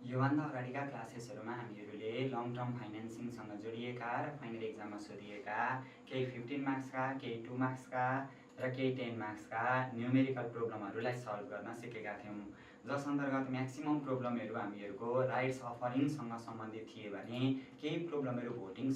योभन्दा अगाडिका क्लासेसहरूमा हामीहरूले long term फाइनेन्सिङसँग जोडिएका र फाइनल एक्जाममा सोधिएका केही 15 मार्क्सका, केही 2 मार्क्सका र केही 10 मार्क्सका न्युमेरिकल प्रोब्लमहरूलाई सल्भ गर्न सिकेका थियौँ, जस अन्तर्गत म्याक्सिमम प्रोब्लमहरू हामीहरूको राइट्स अफरिङसँग सम्बन्धित थिए भने केही प्रोब्लमहरू भोटिङ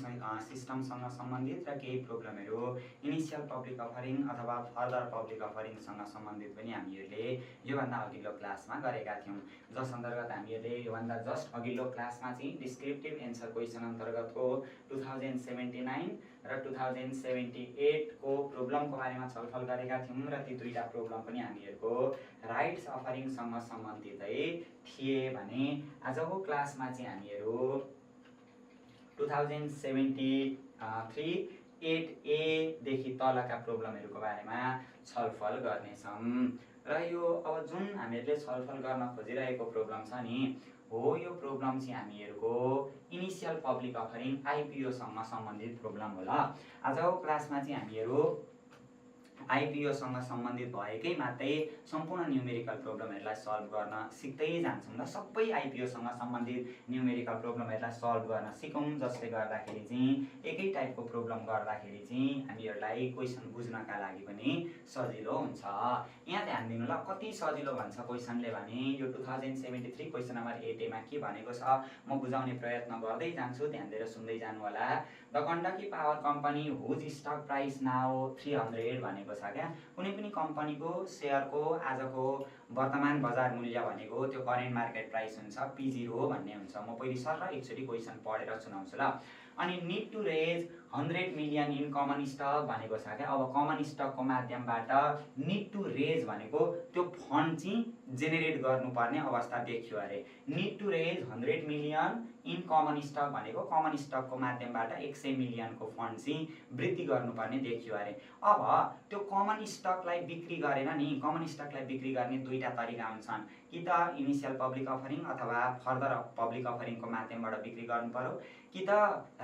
सिस्टमसँग सम्बन्धित र केही प्रोब्लमहरू इनिसियल पब्लिक अफरिङ अथवा फर्दर पब्लिक अफरिङसँग सम्बन्धित पनि हामीहरूले योभन्दा अघिल्लो क्लासमा गरेका थियौँ, जस अन्तर्गत हामीहरूले योभन्दा जस्ट अघिल्लो क्लासमा चाहिँ डिस्क्रिप्टिभ एन्सर क्वेसन अन्तर्गतको 2079 र 2078 को प्रोब्लमको बारेमा छलफल गरेका थियौँ र ती दुईटा प्रोब्लम पनि हामीहरूको राइट्स अफरिङसँग सम्बन्धितै थिए भने आजको क्लासमा चाहिँ हामीहरू 2073 8A देखि तलका प्रोब्लमहरूको बारेमा छलफल गर्नेछौँ र यो अब जुन हामीहरूले छलफल गर्न खोजिरहेको प्रोब्लम छ नि हो यो प्रोब्लम चाहिँ हामीहरूको इनिसियल पब्लिक अफरिङ आइपिओसँग सम्बन्धित प्रोब्लम होला। आजको क्लासमा चाहिँ हामीहरू आइपिओसँग सम्बन्धित भएकै मात्रै सम्पूर्ण न्युमेरिकल प्रोब्लमहरूलाई सल्भ गर्न सिक्दै जान्छौँ र सबै आइपिओसँग सम्बन्धित न्युमेरिकल प्रोब्लमहरूलाई सल्भ गर्न सिकौँ, जसले गर्दाखेरि चाहिँ एकै टाइपको प्रोब्लम गर्दाखेरि चाहिँ हामीहरूलाई क्वेसन बुझ्नका लागि पनि सजिलो हुन्छ। यहाँ ध्यान दिनु ल, कति सजिलो भन्छ क्वेसनले भने यो 2073 क्वेसन नम्बर 8A मा के भनेको छ म बुझाउने प्रयत्न गर्दै जान्छु, ध्यान दिएर सुन्दै जानु होला। The Gandaki power company whose stock price now 300 भनेको छ क्या। कुनै पनि कम्पनीको सेयरको आजको वर्तमान बजार मूल्य भनेको त्यो करेन्ट मार्केट प्राइस हुन्छ P0 भन्ने हुन्छ। म पहिले सर एकचोटि क्वेसन पढेर सुनाउँछु ल। अनि need to raise 100 million in common stock भनेको छ क्या। अब कमन स्टकको माध्यमबाट निड टु रेज भनेको त्यो फन्ड चाहिँ जेनेरेट गर्नुपर्ने अवस्था देखियो अरे। Need to raise 100 million in common stock भनेको कमन स्टकको माध्यमबाट 100 मिलियनको फन्ड चाहिँ वृद्धि गर्नुपर्ने देखियो अरे। अब त्यो कमन स्टकलाई बिक्री गरेर नि कमन स्टकलाई बिक्री गर्ने दुईटा तरिका हुन्छन्, कि त इनिसियल पब्लिक अफरिङ अथवा फर्दर पब्लिक अफरिङको माध्यमबाट बिक्री गर्नु पर्यो, कि त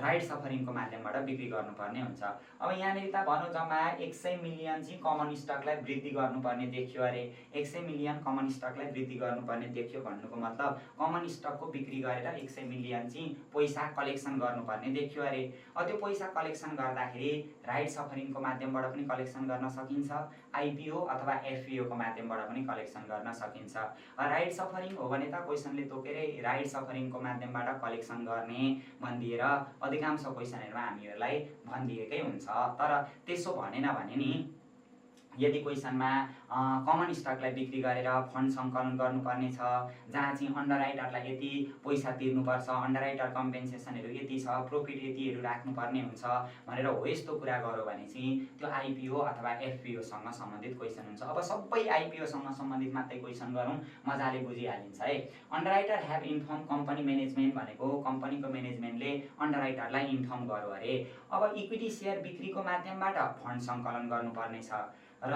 राइट्स अफरिङको माध्यमबाट बिक्री गर्नुपर्ने हुन्छ। अब यहाँनिर त भनौँ जम्मा 100 मिलियन चाहिँ कमन स्टकलाई वृद्धि गर्नुपर्ने देखियो अरे। 100 मिलियन कमन स्टकलाई वृद्धि गर्नुपर्ने देखियो भन्नुको मतलब कमन स्टकको बिक्री गरेर 100 मिलियन चाहिँ पैसा कलेक्सन गर्नुपर्ने देखियो अरे। त्यो पैसा कलेक्सन गर्दाखेरि राइट्स अफरिङको माध्यमबाट पनि कलेक्सन गर्न सकिन्छ, आइपिओ अथवा एफपिओको माध्यमबाट पनि कलेक्सन गर्न सकिन्छ। राइट्स अफरिङ हो भने त क्वेसनले तोकेरै राइट्स अफरिङको माध्यमबाट कलेक्सन गर्ने भनिदिएर अधिकांश क्वेसनहरूमा हामीहरूलाई भनिदिएकै हुन्छ। तर त्यसो भनेन भने नि यदि क्वेसनमा कमन स्टकलाई बिक्री गरेर फन्ड सङ्कलन गर्नुपर्ने छ, जहाँ चाहिँ अन्डरराइटरलाई यति पैसा तिर्नुपर्छ, अन्डरराइटर कम्पेन्सेसनहरू यति छ, प्रफिट यतिहरू राख्नुपर्ने हुन्छ भनेर हो यस्तो कुरा गर्यो भने चाहिँ त्यो आइपिओ अथवा एफपिओसँग सम्बन्धित क्वेसन हुन्छ। अब सबै आइपिओसँग सम्बन्धित मात्रै क्वेसन गरौँ, मजाले बुझिहालिन्छ है। अन्डरराइटर ह्याभ इन्फर्म कम्पनी म्यानेजमेन्ट भनेको कम्पनीको म्यानेजमेन्टले अन्डरराइटरलाई इन्फर्म गर्यो अरे। अब इक्विटी सेयर बिक्रीको माध्यमबाट फन्ड सङ्कलन गर्नुपर्ने छ र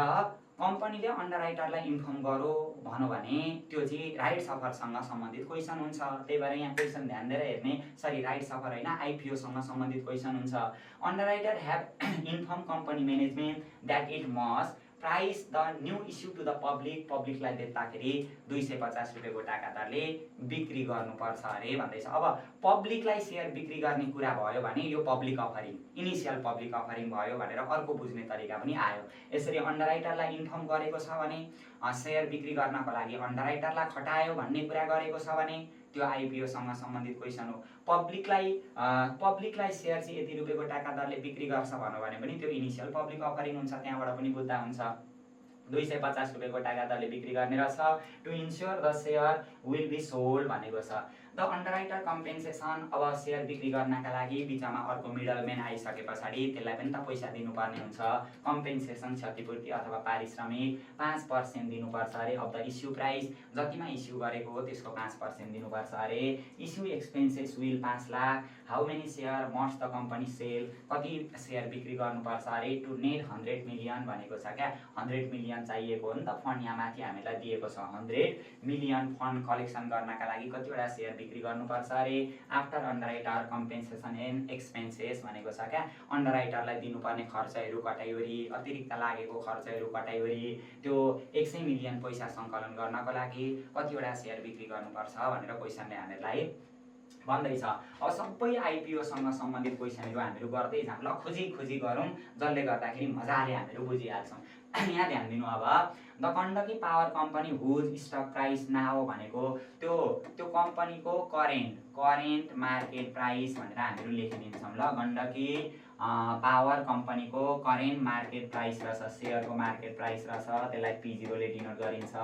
कम्पनीले अन्डरराइटरलाई इन्फर्म गर्यो भनौँ भने त्यो चाहिँ राइट्स अफरसँग सम्बन्धित क्वेसन हुन्छ। त्यही भएर यहाँ क्वेसन ध्यान दिएर हेर्ने, सरी राइट्स अफर होइन आइपिओसँग सम्बन्धित क्वेसन हुन्छ। Underwriter have inform company management that it must price the new issue to the public, पब्लिकलाई बेच्दाखेरि 250 रुपियाँको टाका दरले बिक्री गर्नुपर्छ अरे भन्दैछ। अब पब्लिकलाई सेयर बिक्री गर्ने कुरा भयो भने यो public offering initial public offering भयो भनेर अर्को बुझ्ने तरिका पनि आयो। यसरी अन्डरराइटरलाई इन्फर्म गरेको छ भने सेयर बिक्री गर्नको लागि अन्डरराइटरलाई खटायो भन्ने कुरा गरेको छ भने त्यो आइपिओसँग सम्बन्धित क्वेसन हो। पब्लिकलाई सेयर चाहिँ यति रुपियाँको टाका दरले बिक्री गर्छ भनौँ भने पनि त्यो इनिसियल पब्लिक अफरिङ हुन्छ, त्यहाँबाट पनि बुझ्दा हुन्छ। 250 रुपियाँको टाका दरले बिक्री गर्ने रहेछ। To ensure the share will be sold भनेको छ। द अन्डरराइटर कम्पेन्सेसन, अब सेयर बिक्री गर्नका लागि बिचमा अर्को मिडलम्यान आइसके पछाडि त्यसलाई पनि त पैसा दिनुपर्ने हुन्छ। कम्पेन्सेसन क्षतिपूर्ति अथवा पारिश्रमिक 5% दिनुपर्छ अरे। अब द इस्यु प्राइस, जतिमा इस्यु गरेको हो त्यसको 5% दिनुपर्छ अरे। Issue expenses will 5 lakh. How many share must the company sell, कति सेयर बिक्री गर्नुपर्छ अरे। टु नेट 100 मिलियन भनेको छ क्या। 100 मिलियन चाहिएको हो नि त फन्ड, यहाँ माथि हामीलाई दिएको छ 100 मिलियन फन्ड कलेक्सन गर्नका लागि कतिवटा सेयर बिक्री गर्नुपर्छ अरे। आफ्टर अन्डरराइटर कम्पेन्सेसन एन्ड एक्सपेन्सेस भनेको छ क्या, अन्डरराइटरलाई दिनुपर्ने खर्चहरू कटाइवरी, अतिरिक्त लागेको खर्चहरू कटाइवरी त्यो 100 मिलियन पैसा सङ्कलन गर्नको लागि कतिवटा सेयर बिक्री गर्नुपर्छ भनेर क्वेसनले हामीहरूलाई भन्दैछ। अब सबै आइपिओसँग सम्बन्धित क्वेसनहरू हामीहरू गर्दै जाऊँ ल, खोजी गरौँ, जसले गर्दाखेरि मजाले हामीहरू बुझिहाल्छौँ। यहाँ ध्यान दिनु, अब the Gandaki power company whose stock price now भनेको त्यो कम्पनीको करेन्ट मार्केट प्राइस भनेर हामीहरू लेखिदिन्छौँ ल। गण्डकी पावर कम्पनीको करेन्ट मार्केट प्राइस रहेछ, सेयरको मार्केट प्राइस रहेछ, त्यसलाई P0 ले डिनोट गरिन्छ।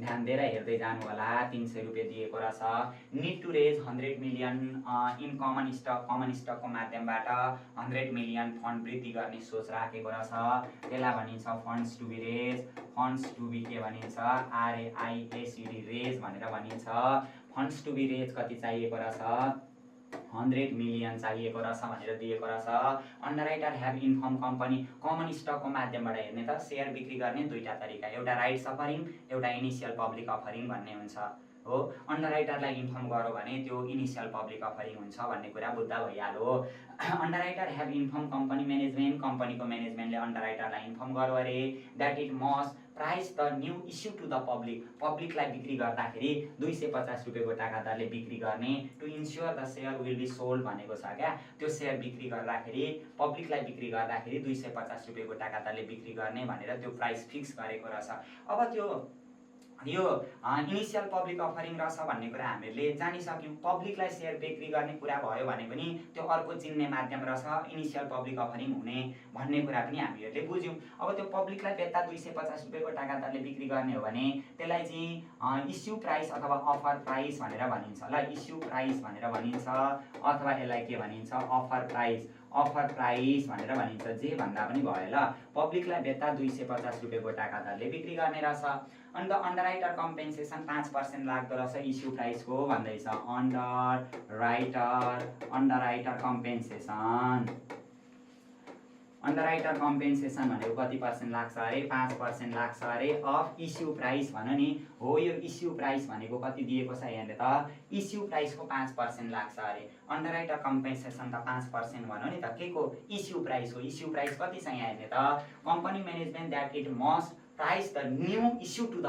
ध्यान दिएर हेर्दै जानु होला, 300 रुपियाँ दिएको रहेछ। Need to raise 100 million in common स्टकको माध्यमबाट 100 मिलियन फन्ड वृद्धि गर्ने सोच राखेको रहेछ, त्यसलाई भनिन्छ funds to be raise. Funds to be के भनिन्छ, RAISED रेज भनेर भनिन्छ। फन्ड्स टु बी रेज कति चाहिएको रहेछ, 100 मिलियन चाहिएको रहेछ भनेर दिएको रहेछ। अन्डरराइटर ह्याभ इन्फर्म कम्पनी, कमन स्टकको माध्यमबाट हेर्ने त सेयर बिक्री गर्ने दुईटा तरिका, एउटा राइट्स अफरिङ, एउटा इनिसियल पब्लिक अफरिङ भन्ने हुन्छ हो। अन्डरराइटरलाई इन्फर्म गऱ्यो भने त्यो इनिसियल पब्लिक अफरिङ हुन्छ भन्ने कुरा बुझ्दा भइहाल्यो। Underwriter have inform company management, कम्पनीको म्यानेजमेन्टले अन्डरराइटरलाई इन्फर्म गर्यो अरे that it must price the new issue to the पब्लिकलाई बिक्री गर्दाखेरि 250 रुपियाँ गोटाका दरले बिक्री गर्ने, to ensure the share will be sold भनेको छ क्या। त्यो सेयर बिक्री गर्दाखेरि, पब्लिकलाई बिक्री गर्दाखेरि 250 रुपियाँ गोटाका दरले बिक्री गर्ने भनेर त्यो प्राइस फिक्स गरेको रहेछ। अब यो इनिसियल पब्लिक अफरिङ रहेछ भन्ने कुरा हामीले जानिसक्यौँ। पब्लिकलाई सेयर बिक्री गर्ने कुरा भयो भने पनि त्यो अर्को चिन्ने माध्यम रहेछ, इनिसियल पब्लिक अफरिङ हुने भन्ने कुरा पनि हामीहरूले बुझ्यौँ। अब त्यो पब्लिकलाई बेच्दा 250 रुपियाँ गोटाका दरले बिक्री गर्ने हो भने त्यसलाई चाहिँ इस्यु प्राइस अथवा अफर प्राइस भनेर भनिन्छ ल। इस्यु प्राइस भनेर भनिन्छ अथवा यसलाई के भनिन्छ, अफर प्राइस भनेर भनिन्छ, जे भन्दा पनि भयो ल। पब्लिकलाई बेच्दा 250 रुपियाँ गोटाका दरले बिक्री गर्ने रहेछ। अन्त अन्डरराइटर कम्पेन्सेसन 5% लाग्दो रहेछ इस्यु प्राइसको भन्दैछ। अन्डरराइटर कम्पेन्सेसन भनेको कति पर्सेन्ट लाग्छ अरे, 5% लाग्छ अरे अफ इस्यु प्राइस भन नि हो। यो इस्यु प्राइस भनेको कति दिएको छ यहाँले त, इस्यु प्राइसको 5% लाग्छ अरे। अन्डरराइटर कम्पेन्सेसन त 5% भन्यो नि त, के को, इस्यु प्राइस हो। इस्यु प्राइस कति छ यहाँ हेर्ने त, company management that it must price the new issue to the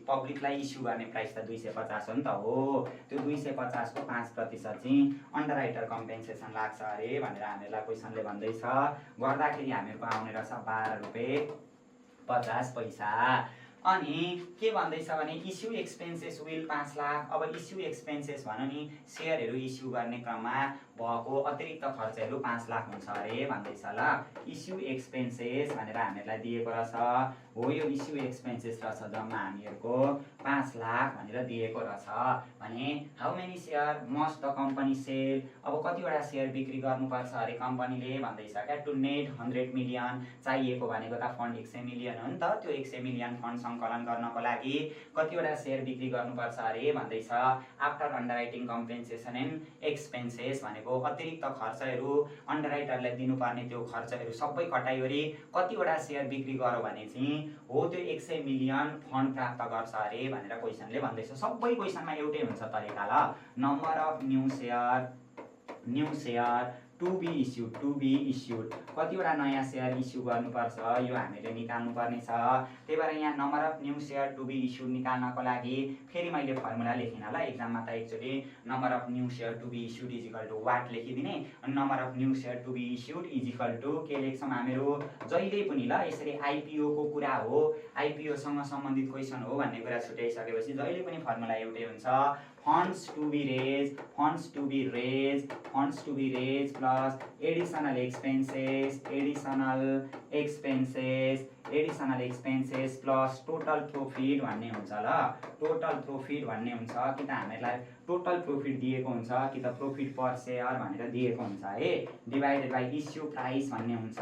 पब्लिकलाई इस्यु गर्ने प्राइस त 250 हो नि त हो। त्यो 250 को 5% चाहिँ अन्डरराइटर कम्पेन्सेसन लाग्छ अरे भनेर हामीहरूलाई क्वेसनले भन्दैछ। गर्दाखेरि हामीहरूको आउने रहेछ 12 रुपियाँ 50 पैसा। अनि के भन्दैछ भने इस्यु एक्सपेन्सेस विल 5 लाख। अब इस्यु एक्सपेन्सेस भन नि, सेयरहरू इस्यु गर्ने क्रममा भएको अतिरिक्त खर्चहरू 5 लाख हुन्छ अरे भन्दैछ ल। इस्यु एक्सपेन्सेस भनेर हामीहरूलाई दिएको रहेछ हो। यो इस्यु एक्सपेन्सेस रहेछ जम्मा हामीहरूको 5 लाख भनेर दिएको रहेछ भने how many share must the company sell. अब कतिवटा सेयर बिक्री गर्नुपर्छ अरे कम्पनीले भन्दैछ क्या। टु नेट 100 मिलियन चाहिएको भनेको त फन्ड 100 मिलियन हो नि त। त्यो 100 मिलियन फन्ड सङ्कलन गर्नको लागि कतिवटा सेयर बिक्री गर्नुपर्छ अरे भन्दैछ। आफ्टर अन्डरराइटिङ कम्पेन्सेसन एन्ड एक्सपेन्सेस भनेको अतिरिक्त खर्चहरू, अन्डरराइटरलाई दिनुपर्ने त्यो खर्चहरू सबै कटाइवरी कतिवटा सेयर बिक्री गर्यो भने चाहिँ हो त्यो 100 मिलियन फन्ड प्राप्त गर्छ अरे भनेर क्वेसनले भन्दैछ। सबै क्वेसनमा एउटै हुन्छ तरिका ल। Number of new share to be issued कतिवटा नयाँ सेयर इस्यु गर्नुपर्छ यो हामीले निकाल्नु पर्ने छ। त्यही भएर यहाँ number of new share to be issued निकाल्नको लागि फेरि मैले फर्मुला लेखिन ल। एक्जाममा त एकचोटि number of new share to be issued is equal to what लेखिदिने, अनि number of new share to be issued is equal to के लेख्छौँ हामीहरू जहिले पनि ल। यसरी आइपिओ को कुरा हो, आइपिओ सँग सम्बन्धित क्वेसन हो भन्ने कुरा छुट्याइसकेपछि जहिले पनि फर्मुला एउटै हुन्छ। Funds to be raise plus additional expenses plus total profit भन्ने हुन्छ ल। टोटल प्रोफिट भन्ने हुन्छ कि त हामीलाई टोटल प्रोफिट दिएको हुन्छ कि त प्रोफिट पर सेयर भनेर दिएको हुन्छ है। डिभाइडेड बाई इस्यु प्राइस भन्ने हुन्छ।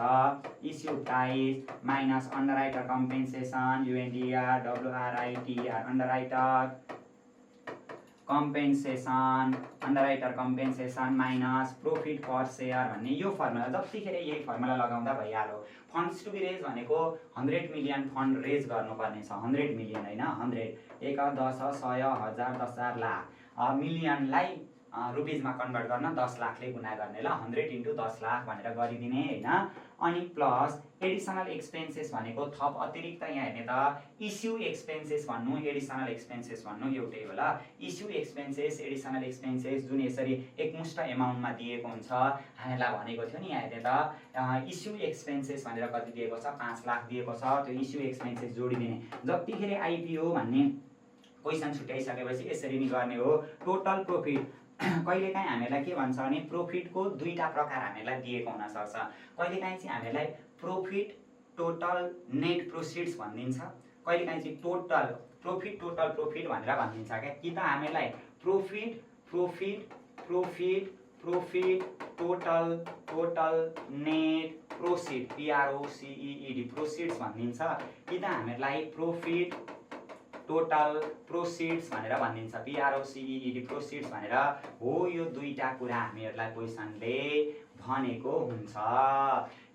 Issue price minus underwriter compensation UNDR WRITR underwriter compensation, underwriter compensation minus profit per share भन्ने यो फर्मुला जतिखेर यही फर्मुला लगाउँदा भइहाल्यो। फन्ड्स टु बी रेज भनेको 100 मिलियन फन्ड रेज गर्नुपर्ने छ, 100 मिलियन होइन 100, 1 10 100 1000 10,000 लाख, मिलियनलाई रुपिजमा कन्भर्ट गर्न 10 लाखले गुणा गर्ने ल, 100 × 10 लाख भनेर गरिदिने होइन। अनि प्लस एडिसनल एक्सपेन्सेस भनेको थप अतिरिक्त यहाँ हेर्ने त इस्यु एक्सपेन्सेस भन्नु एडिसनल एक्सपेन्सेस भन्नु एउटै हो ल। इस्यु एक्सपेन्सेस एडिसनल एक्सपेन्सेस जुन यसरी एकमुष्ट एमाउन्टमा दिएको हुन्छ, हामीलाई भनेको थियो नि यहाँ हेर्ने त इस्यु एक्सपेन्सेस भनेर कति दिएको छ, 5 लाख दिएको छ। त्यो इस्यु एक्सपेन्सेस जोडिदिने जतिखेर आइपिओ भन्ने क्वेसन छुट्याइसकेपछि यसरी नै गर्ने हो। टोटल प्रोफिट कहिलेकाहीँ हामीलाई के भन्छ भने प्रोफिटको दुईटा प्रकार हामीलाई दिएको हुनसक्छ। कहिलेकाहीँ चाहिँ हामीलाई प्रोफिट टोटल नेट प्रोसिड्स भनिदिन्छ, कहिलेकाहीँ चाहिँ टोटल प्रोफिट भनेर भनिदिन्छ क्या। कि त हामीलाई profit profit profit profit total net processed PROCEED proceeds भनिदिन्छ, कि त हामीलाई प्रोफिट टोटल प्रोसिड्स भनेर भनिदिन्छ PROCEED प्रोसिड्स भनेर हो। यो दुईटा कुरा हामीहरूलाई क्वेसनले भनेको हुन्छ।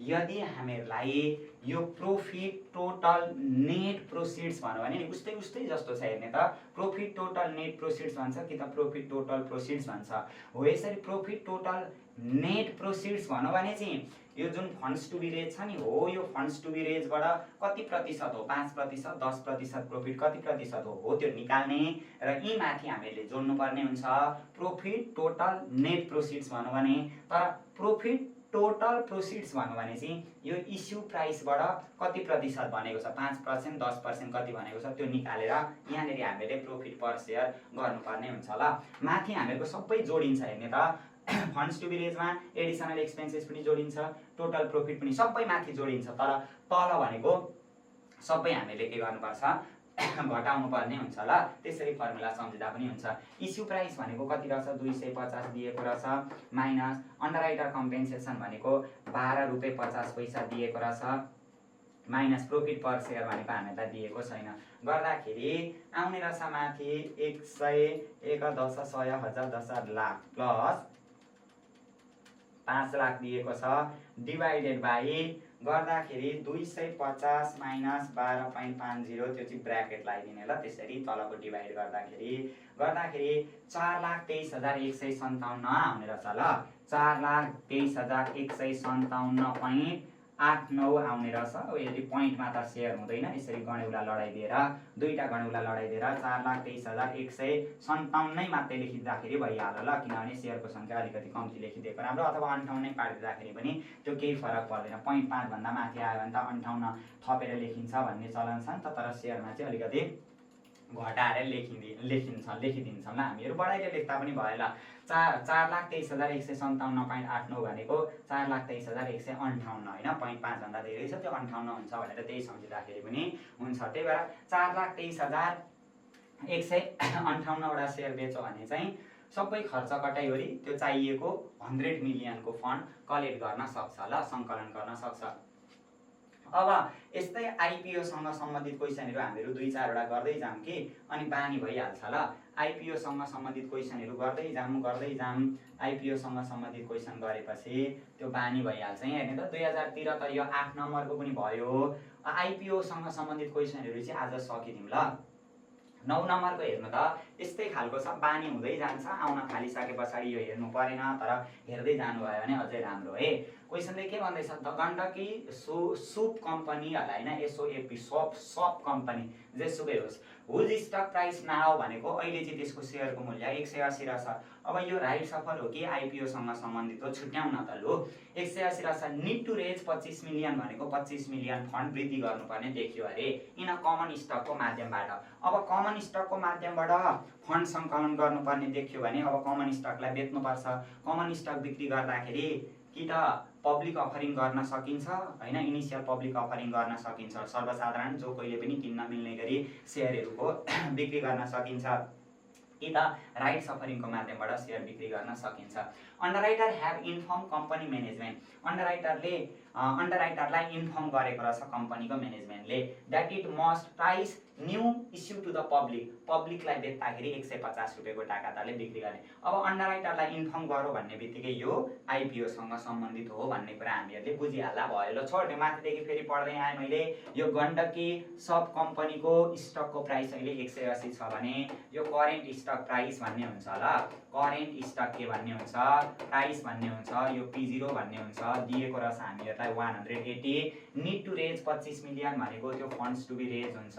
यदि हामीहरूलाई यो प्रोफिट टोटल नेट प्रोसिड्स भन्यो भने नि उस्तै जस्तो छ हेर्ने त, प्रोफिट टोटल नेट प्रोसिड्स भन्छ कि त प्रोफिट टोटल प्रोसिड्स भन्छ हो। यसरी प्रोफिट टोटल नेट प्रोसिड्स भन्यो भने चाहिँ यो जुन फन्ड्स टु बी रेज छ नि हो, यो फन्ड्स टु बी रेजबाट कति प्रतिशत हो, 5%, 10% प्रोफिट कति प्रतिशत हो त्यो निकाल्ने र यी माथि हामीले जोड्नुपर्ने हुन्छ प्रोफिट टोटल नेट प्रोसिड्स भन्यो भने। तर प्रोफिट टोटल प्रोसिड्स भन्यो भने चाहिँ यो इस्यु प्राइसबाट कति प्रतिशत भनेको छ, 5% 10% कति भनेको छ त्यो निकालेर यहाँनिर हामीले प्रोफिट पर सेयर गर्नुपर्ने हुन्छ ल। माथि हामीहरूको सबै जोडिन्छ हेर्ने त, फन्ड्स टु बी रेजमा एडिसनल एक्सपेन्सेस पनि जोडिन्छ, टोटल प्रोफिट पनि सबै माथि जोडिन्छ। तर तल भनेको सबै हामीले के गर्नुपर्छ, घटाउनु पर्ने हुन्छ ल। त्यसरी फर्मुला सम्झिँदा पनि हुन्छ। इस्यु प्राइस भनेको कति रहेछ, 250 दिएको रहेछ, माइनस अन्डरराइटर कम्पेन्सेसन भनेको 12 रुपियाँ 50 पैसा दिएको रहेछ, माइनस प्रोफिट पर सेयर भनेको हामीलाई दिएको छैन। गर्दाखेरि आउने रहेछ माथि 100 1 10 100 1000 10,000 लाख प्लस 5 लाख दिएको छ, डिभाइडेड बाई गर्दाखेरि 250 माइनस 12.50 त्यो चाहिँ ब्र्याकेट लगाइदिने ल। त्यसरी तलको डिभाइड गर्दाखेरि 4,23,157 आउने रहेछ ल, 4,23,157.89 आउने रहेछ। यदि पोइन्टमा त सेयर हुँदैन, यसरी गणेउला लडाइदिएर दुईटा गणेउला लडाइदिएर 4,23,157 नै मात्रै लेखिदिँदाखेरि भइहाल्यो ल। किनभने सेयरको सङ्ख्या अलिकति कम्ती लेखिदिएको राम्रो, अथवा 58 नै पारिदिँदाखेरि पनि त्यो केही फरक पर्दैन। 0.5 भन्दा माथि आयो भने त 58 थपेर लेखिन्छ भन्ने चलन छ नि त, तर सेयरमा चाहिँ अलिकति घटाएर लेखिदिन्छौँ ल हामीहरू, बढाइले लेख्दा पनि भयो ल। 4,23,157.89 भनेको 4,23,158 होइन, 0.5 भन्दा धेरै छ, त्यो 58 हुन्छ भनेर त्यही सम्झिँदाखेरि पनि हुन्छ। त्यही भएर 4,23,158 वटा सेयर बेच्यो भने चाहिँ सबै खर्च कटाइवरी त्यो चाहिएको 100 मिलियनको फन्ड कलेक्ट गर्न सक्छ ल, सङ्कलन गर्न सक्छ। अब यस्तै आइपिओसँग सम्बन्धित क्वेसनहरू हामीहरू 2-4 वटा गर्दै जाऊँ कि अनि बानी भइहाल्छ ल। आइपिओसँग सम्बन्धित क्वेसनहरू गर्दै जाऊँ, आइपिओसँग सम्बन्धित क्वेसन गरेपछि त्यो बानी भइहाल्छ। यहाँ हेर्ने त 2013 यो 8 नम्बरको पनि भयो। आइपिओसँग सम्बन्धित क्वेसनहरू चाहिँ आज सकिदिउँ ल। 9 नम्बरको हेर्नु त यस्तै खालको छ, बानी हुँदै जान्छ, आउन थालिसके पछाडि यो हेर्नु परेन, तर हेर्दै जानुभयो भने अझै राम्रो है। क्वेसनले के भन्दैछ, द गण्डकी सुप कम्पनी होला होइन, SOP सप कम्पनी जेसुकै होस्, हुज स्टक प्राइस नाउ भनेको अहिले चाहिँ त्यसको सेयरको मूल्य 180 रहेछ। अब यो राइट सफल हो कि आइपिओसँग सम्बन्धित हो छुट्याउन त लु। 180 रहेछ, निड टु रेज 25 मिलियन भनेको 25 मिलियन फन्ड वृद्धि गर्नुपर्ने देखियो अरे इन कमन स्टकको माध्यमबाट। अब कमन स्टकको माध्यमबाट फन्ड सङ्कलन गर्नुपर्ने देखियो भने अब कमन स्टकलाई बेच्नुपर्छ। कमन स्टक बिक्री गर्दाखेरि कि त पब्लिक अफरिङ गर्न सकिन्छ होइन, इनिसियल पब्लिक अफरिङ गर्न सकिन्छ, सर्वसाधारण जो कहिले पनि किन्न मिल्ने गरी सेयरहरूको बिक्री गर्न सकिन्छ, कि त राइट्स अफरिङको माध्यमबाट सेयर बिक्री गर्न सकिन्छ। Underwriter have inform company management, अन्डरराइटरलाई इन्फर्म गरेको रहेछ कम्पनीको म्यानेजमेन्टले that it must price new issue to the पब्लिकलाई बेच्दाखेरि 150 रुपियाँको टाका दरले बिक्री गर्ने। अब अन्डरराइटरलाई इन्फर्म गरौँ भन्ने बित्तिकै यो आइपिओ सँग सम्बन्धित हो भन्ने कुरा हामीहरूले बुझिहाल्दा भयो। ल छोड्ने माथिदेखि फेरि पढ्दै आएँ मैले। यो गण्डकी सब कम्पनीको स्टकको प्राइस अहिले 180 छ भने यो करेन्ट स्टक प्राइस भन्ने हुन्छ। ल करेन्ट स्टक के भन्ने हुन्छ, प्राइस भन्ने हुन्छ, यो P0 भन्ने हुन्छ। दिएको रहेछ हामीहरूलाई 180। निड टु रेज 25 मिलियन भनेको त्यो फन्ड्स टु बी रेज हुन्छ।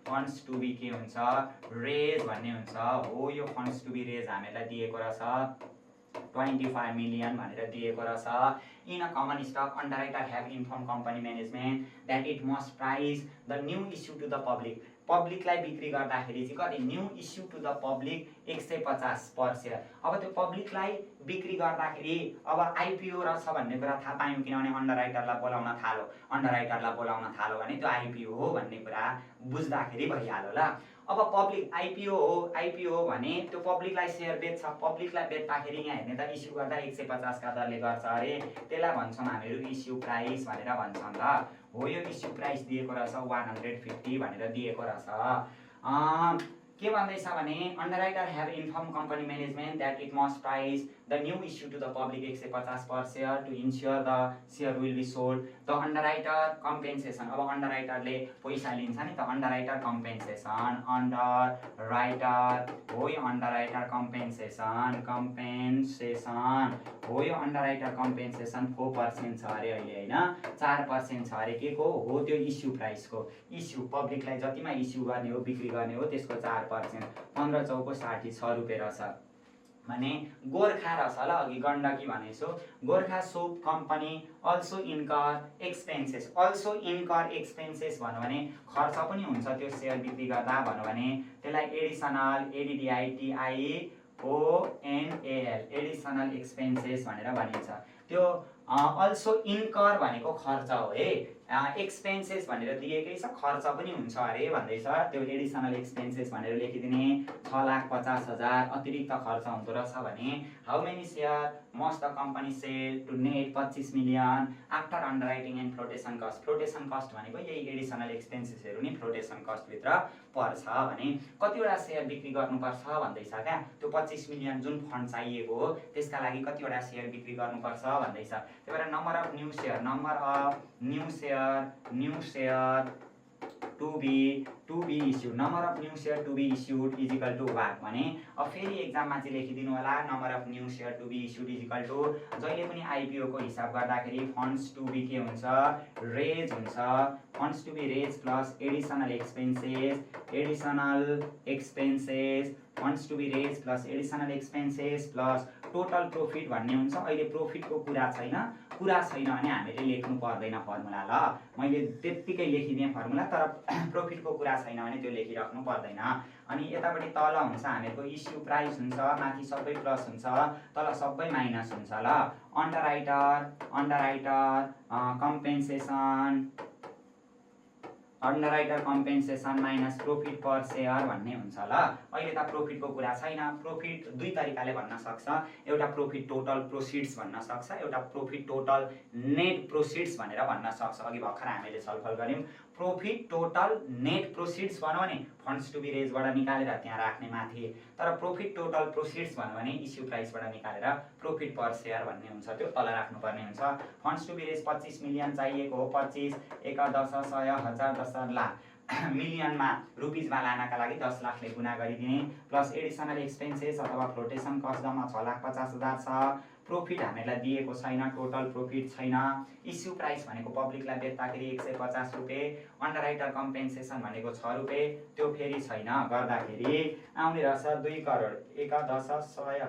फन्ड्स टु बी के हुन्छ, रेज भन्ने हुन्छ। हो यो फन्ड्स टु बी रेज हामीलाई दिएको रहेछ 25 मिलियन भनेर दिएको रहेछ। In a common stock, underwriter have informed company management that it must price the new issue to the public. पब्लिकलाई बिक्री गर्दाखेरि चाहिँ कति, new issue to the public 150 per share. अब त्यो पब्लिकलाई बिक्री गर्दाखेरि अब आइपिओ रहेछ भन्ने कुरा थाहा पायौँ, किनभने अन्डरराइटरलाई बोलाउन थालो भने त्यो आइपिओ हो भन्ने कुरा बुझ्दाखेरि भइहाल्यो। ल अब पब्लिक आइपिओ हो भने त्यो पब्लिकलाई सेयर बेच्छ। पब्लिकलाई बेच्दाखेरि यहाँ हेर्ने त इस्यु गर्दा 150 का दरले गर्छ अरे, त्यसलाई भन्छौँ हामीहरू इस्यु प्राइस भनेर भन्छौँ। ल हो यो इस्यु प्राइस दिएको रहेछ 150 भनेर दिएको रहेछ। के भन्दैछ भने underwriter have inform company management that it must price the new issue to the public 150 per share to ensure the share will be sold. The underwriter compensation, अब अन्डरराइटरले पैसा लिन्छ नि त, अन्डरराइटर कम्पेन्सेसन, अन्डरराइटर हो यो अन्डरराइटर कम्पेन्सेसन हो यो अन्डरराइटर कम्पेन्सेसन 4% छ अरे अहिले होइन, 4% छ अरे के को हो, त्यो इस्यु प्राइसको। इस्यु पब्लिकलाई जतिमा इस्यु गर्ने हो बिक्री गर्ने हो त्यसको 4%, 15 चौको 60 6 रुपियाँ रहेछ भने गोर्खा रहेछ। ल अघि गण्डकी भनेछु, Gorkha soap company also incur expenses, भन्यो भने खर्च पनि हुन्छ त्यो सेयर बिक्री गर्दा भन्यो भने त्यसलाई एडिसनल एडिसनल एक्सपेन्सेस भनेर भनिन्छ। त्यो अल्सो इन्कर भनेको खर्च हो है, एक्सपेन्सेस भनेर दिएकै छ, खर्च पनि हुन्छ अरे भन्दैछ। त्यो एडिसनल एक्सपेन्सेस भनेर लेखिदिने 6,50,000 अतिरिक्त खर्च हुँदो रहेछ भने how many share must the company sell to net 25 million after underwriting and flotation cost. Flotation cost भनेको यही एडिसनल एक्सपेन्सेसहरू नि फ्लोटेसन कस्टभित्र पर्छ भने कतिवटा सेयर बिक्री गर्नुपर्छ भन्दैछ क्या। त्यो 25 मिलियन जुन फन्ड चाहिएको हो त्यसका लागि कतिवटा सेयर बिक्री गर्नुपर्छ भन्दैछ। त्यही भएर number of new share to be issued, number of new share to be issued is equal to what भने अब फेरि एक्जाममा चाहिँ लेखिदिनु होला number of new share to be issued is equal to जहिले पनि आइपिओ को हिसाब गर्दाखेरि फन्ड्स टु बी के हुन्छ, रेज हुन्छ। Funds to be raise plus additional expenses funds to be raise plus additional expenses plus total profit भन्ने हुन्छ। अहिले प्रॉफिटको कुरा छैन भने हामीले लेख्नु पर्दैन फर्मुला। ल मैले त्यतिकै लेखिदिएँ फर्मुला, तर प्रॉफिटको कुरा छैन भने त्यो लेखिराख्नु पर्दैन। अनि यतापट्टि तल हुन्छ हामीहरूको इस्यु प्राइस हुन्छ, माथि सबै प्लस हुन्छ, तल सबै माइनस हुन्छ। ल अन्डरराइटर compensation minus profit per share भन्ने हुन्छ। ल अहिले त प्रॉफिटको कुरा छैन, प्रॉफिट दुई तरिकाले भन्न सक्छ, एउटा प्रॉफिट टोटल प्रोसिड्स भन्न सक्छ, एउटा प्रॉफिट टोटल नेट प्रोसिड्स भनेर भन्न सक्छ। अघि भर्खर हामीले छलफल गर्यौं प्रॉफिट टोटल नेट प्रोसिड्स भन्यो भने फन्ड्स टु बी रेजबाट निकालेर त्यहाँ राख्ने माथि, तर प्रॉफिट टोटल प्रोसिड्स भन्यो भने इस्यु प्राइसबाट निकालेर प्रॉफिट पर सेयर भन्ने हुन्छ, त्यो तल राख्नुपर्ने हुन्छ। Funds to be raise 25 million चाहिएको हो, 25 1 10 100 1000 10 लाख मिलियनमा रुपिजमा लानका लागि 10 लाखले गुणा गरिदिने प्लस एडिसनल एक्सपेन्सेस अथवा फ्लोटेसन कस्ट जम्मा 6,50,000 छ। प्रॉफिट हामीलाई दिएको छैन, टोटल प्रॉफिट छैन। इस्यु प्राइस भनेको पब्लिकलाई बेच्दाखेरि 150 रुपियाँ, अन्डरराइटर कम्पेन्सेसन भनेको 6 रुपियाँ, त्यो फेरि छैन गर्दाखेरि आउने रहेछ 2 करोड 1 10 100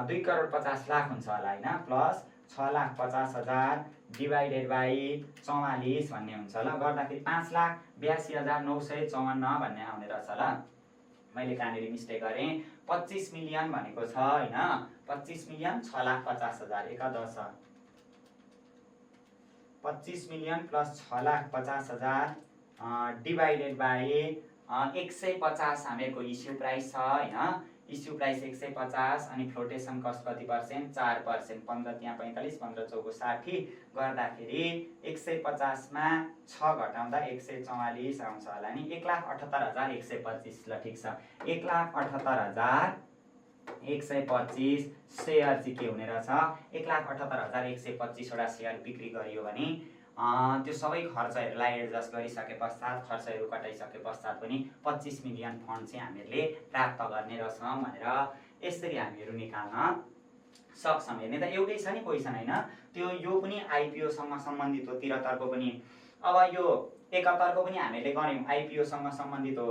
2 करोड 50 लाख हुन्छ होला हैन, प्लस 6,50,000 डिवाइडेड बाई 44 भन्ने हुन्छ। ल गर्दाखेरि 5,82,954 भन्ने आउने रहेछ। ल मैले कहाँनिर मिस्टेक गरेँ, 25 मिलियन भनेको छ हैन, 25 million 6,50,000 1 10 25 million plus 6,50,000 divided by 150 हामीहरूको इस्यु प्राइस छ हैन। इस्यु प्राइस 150 अनि फ्लोटेसन कस्ट कति पर्सेन्ट 4%। 15 त्यहाँ 45 15 चौको 60 गर्दाखेरि 150 मा 6 घटाउँदा 144 आउँछ होला नि। 1,78,125 ल ठीक छ। 1,78,125 सेयर चाहिँ के हुने रहेछ 1,78,125 वटा सेयर बिक्री गरियो भने त्यो सबै खर्चहरूलाई एडजस्ट गरिसके पश्चात खर्चहरू कटाइसके पश्चात पनि 25 मिलियन फन्ड चाहिँ हामीहरूले प्राप्त गर्ने रहेछौँ भनेर यसरी हामीहरू निकाल्न सक्छौँ। हेर्ने त एउटै छ नि क्वेसन हैन। त्यो यो पनि आइपिओ सँग सम्बन्धित हो 73 को पनि। अब यो 71 को पनि हामीले गर्यौं आइपिओ सँग सम्बन्धित हो।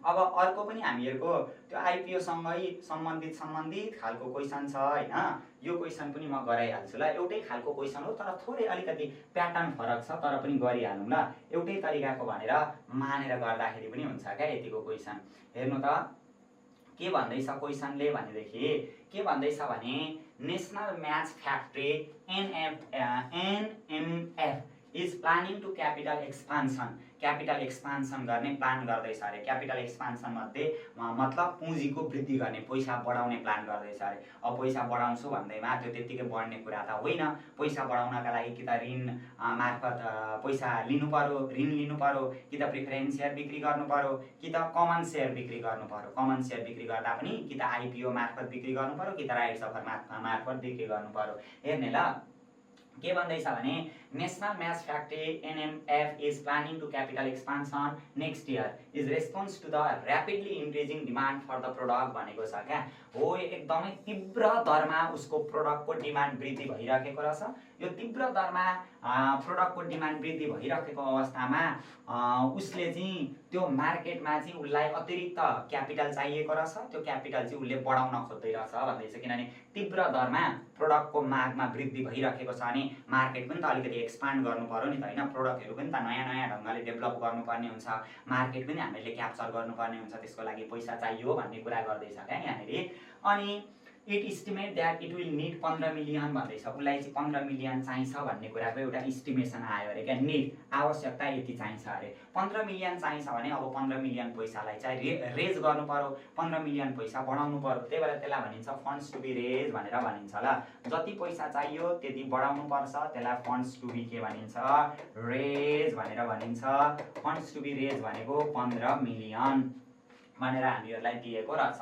अब अर्को पनि हामीहरुको त्यो आइपिओ सँगै सम्बन्धित खालको क्वेसन छ हैन। यो क्वेसन पनि म गराइहाल्छु ल। एउटै खालको क्वेसन हो तर थोरै अलिकति प्याटर्न फरक छ तर पनि गरिहालौं ल। एउटै तरिकाको भनेर मानेर गर्दाखेरि पनि हुन्छ क्या यतिको क्वेसन। हेर्नु त के भन्दैछ क्वेसनले भनेदेखि के भन्दैछ भने National Match Factory NMF is planning to capital expansion गर्ने प्लान गर्दैछ अरे। क्यापिटल एक्सपान्सन मध्ये मतलब पुँजीको वृद्धि गर्ने पैसा बढाउने प्लान गर्दैछ अरे। अब पैसा बढाउँछु भन्दैमा त्यो त्यतिकै बढ्ने कुरा त होइन। पैसा बढाउनका लागि कि त ऋण मार्फत पैसा लिनु पर्यो, ऋण लिनु पर्यो, कि त प्रिफरेन्स सेयर बिक्री गर्नु पर्यो, कि त कमन सेयर बिक्री गर्नु पर्यो। कमन सेयर बिक्री गर्दा पनि कि त आइपिओ मार्फत बिक्री गर्नु पर्यो कि त राइट्स अफर मार्फत बिक्री गर्नु पर्यो। हेर्ने ल के भन्दैछ भने National Match Factory NMF is planning to capital expansion next year is response to the rapidly increasing demand for the product भनेको छ क्या हो। एकदमै तीव्र दरमा उसको प्रोडक्टको डिमान्ड वृद्धि भइरहेको रहेछ। यो तीव्र दरमा प्रोडक्टको डिमान्ड वृद्धि भइरहेको अवस्थामा उसले चाहिँ त्यो मार्केटमा चाहिँ उसलाई अतिरिक्त क्यापिटल चाहिएको रहेछ। त्यो क्यापिटल चाहिँ उसले बढाउन खोज्दै रहेछ भन्दैछ। किनभने तीव्र दरमा प्रोडक्टको मागमा वृद्धि भइरहेको छ अनि मार्केट पनि त अलिकति एक्सपान्ड गर्नु पर्यो नि त हैन। प्रोडक्टहरु पनि त नयाँ ढंगले डेभलप गर्नुपर्ने हुन्छ, मार्केट पनि हामीले क्याप्चर गर्नुपर्ने हुन्छ, त्यसको लागि पैसा चाहियो भन्ने कुरा गर्दैछ क्या यहाँनेरि। अनि it estimate that it will need 15 million भन्दैछ। उसलाई चाहिँ 15 मिलियन चाहिन्छ भन्ने कुराको एउटा इस्टिमेसन आयो अरे क्या। नीड आवश्यकता यति चाहिन्छ अरे। 15 मिलियन चाहिन्छ भने अब 15 मिलियन पैसालाई चाहिँ रेज गर्नु पर्यो, 15 मिलियन पैसा बढाउनु पर्यो। त्यही भएर त्यसलाई भनिन्छ फन्ड्स टु बी रेज भनेर भनिन्छ ल। जति पैसा चाहियो त्यति बढाउनु पर्छ, त्यसलाई फन्ड्स टु बी के भनिन्छ रेज भनेर भनिन्छ। फन्ड्स टु बी रेज भनेको 15 मिलियन भनेर हामीहरुलाई दिएको रहेछ।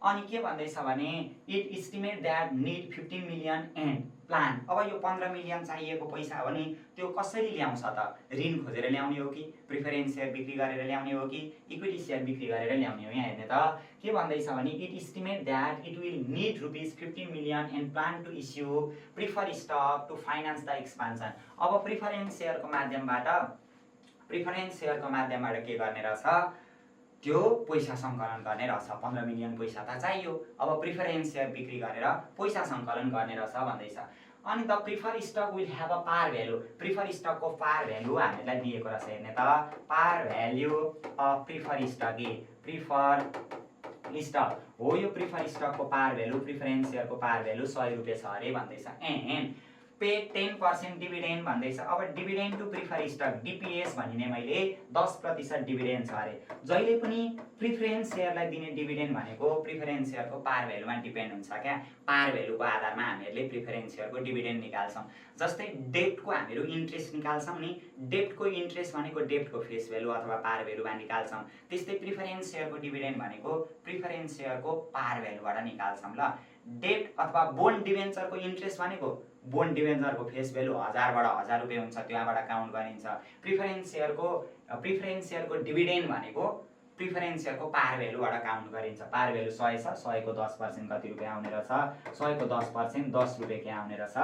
अनि के भन्दैछ भने it estimate that need 15 million and plan. अब यो 15 मिलियन चाहिएको पैसा हो नि त्यो कसरी ल्याउँछ त? ऋण खोजेर ल्याउने हो कि प्रिफरेन्स सेयर बिक्री गरेर ल्याउने हो कि इक्विटी सेयर बिक्री गरेर ल्याउने हो? यहाँ हेर्ने त के भन्दैछ भने it estimate that it will need rupees 15 million and plan to issue prefer stock to finance the expansion. अब प्रिफरेन्स सेयरको माध्यमबाट के गर्ने रहेछ त्यो पैसा सङ्कलन गर्ने रहेछ। 15 मिलियन पैसा त चाहियो, अब प्रिफरेन्स सेयर बिक्री गरेर पैसा सङ्कलन गर्ने रहेछ भन्दैछ। अनि the prefer stock will have a par value. Prefer स्टकको पार भ्यालु हामीलाई दिएको रहेछ। हेर्ने त par value of prefer stock prefer stock हो। यो प्रिफर स्टकको पार भ्यालु प्रिफरेन्स सेयरको पार भ्यालु 100 रुपैयाँ छ अरे भन्दैछ। एन्ड पे 10% डिभिडेन्ड भन्दैछ। अब dividend to prefer stock DPS भनिने मैले 10% डिभिडेन्ड छ अरे। जहिले पनि प्रिफरेन्स सेयरलाई दिने डिभिडेन्ड भनेको प्रिफरेन्स सेयरको पार भ्यालुमा डिपेन्ड हुन्छ क्या। पार भ्यालुको आधारमा हामीहरूले प्रिफरेन्स सेयरको डिभिडेन्ड निकाल्छौँ। जस्तै डेब्टको हामीहरू इन्ट्रेस्ट निकाल्छौँ नि, डेब्टको इन्ट्रेस्ट भनेको डेब्टको फेस भ्यालु अथवा पार भ्यालुमा निकाल्छौँ। त्यस्तै प्रिफरेन्स सेयरको डिभिडेन्ड भनेको प्रिफरेन्स सेयरको पार भ्यालुबाट निकाल्छौँ ल। डेब्ट अथवा बोन्ड डिभेन्चरको इन्ट्रेस्ट भनेको बोन्ड डिभेन्चरको फेस भ्यालु 1000 बाट 1000 रुपैयाँ हुन्छ, त्यहाँबाट काउन्ट गरिन्छ। प्रिफरेन्स सेयरको डिभिडेन्ड भनेको प्रिफरेन्स सेयरको पार भ्यालुबाट काउन्ट गरिन्छ। पार भ्यालु 100 छ, 100 को 10% कति रुपैयाँ आउने रहेछ? 100 को 10% 10 रुपैयाँ के आउने रहेछ?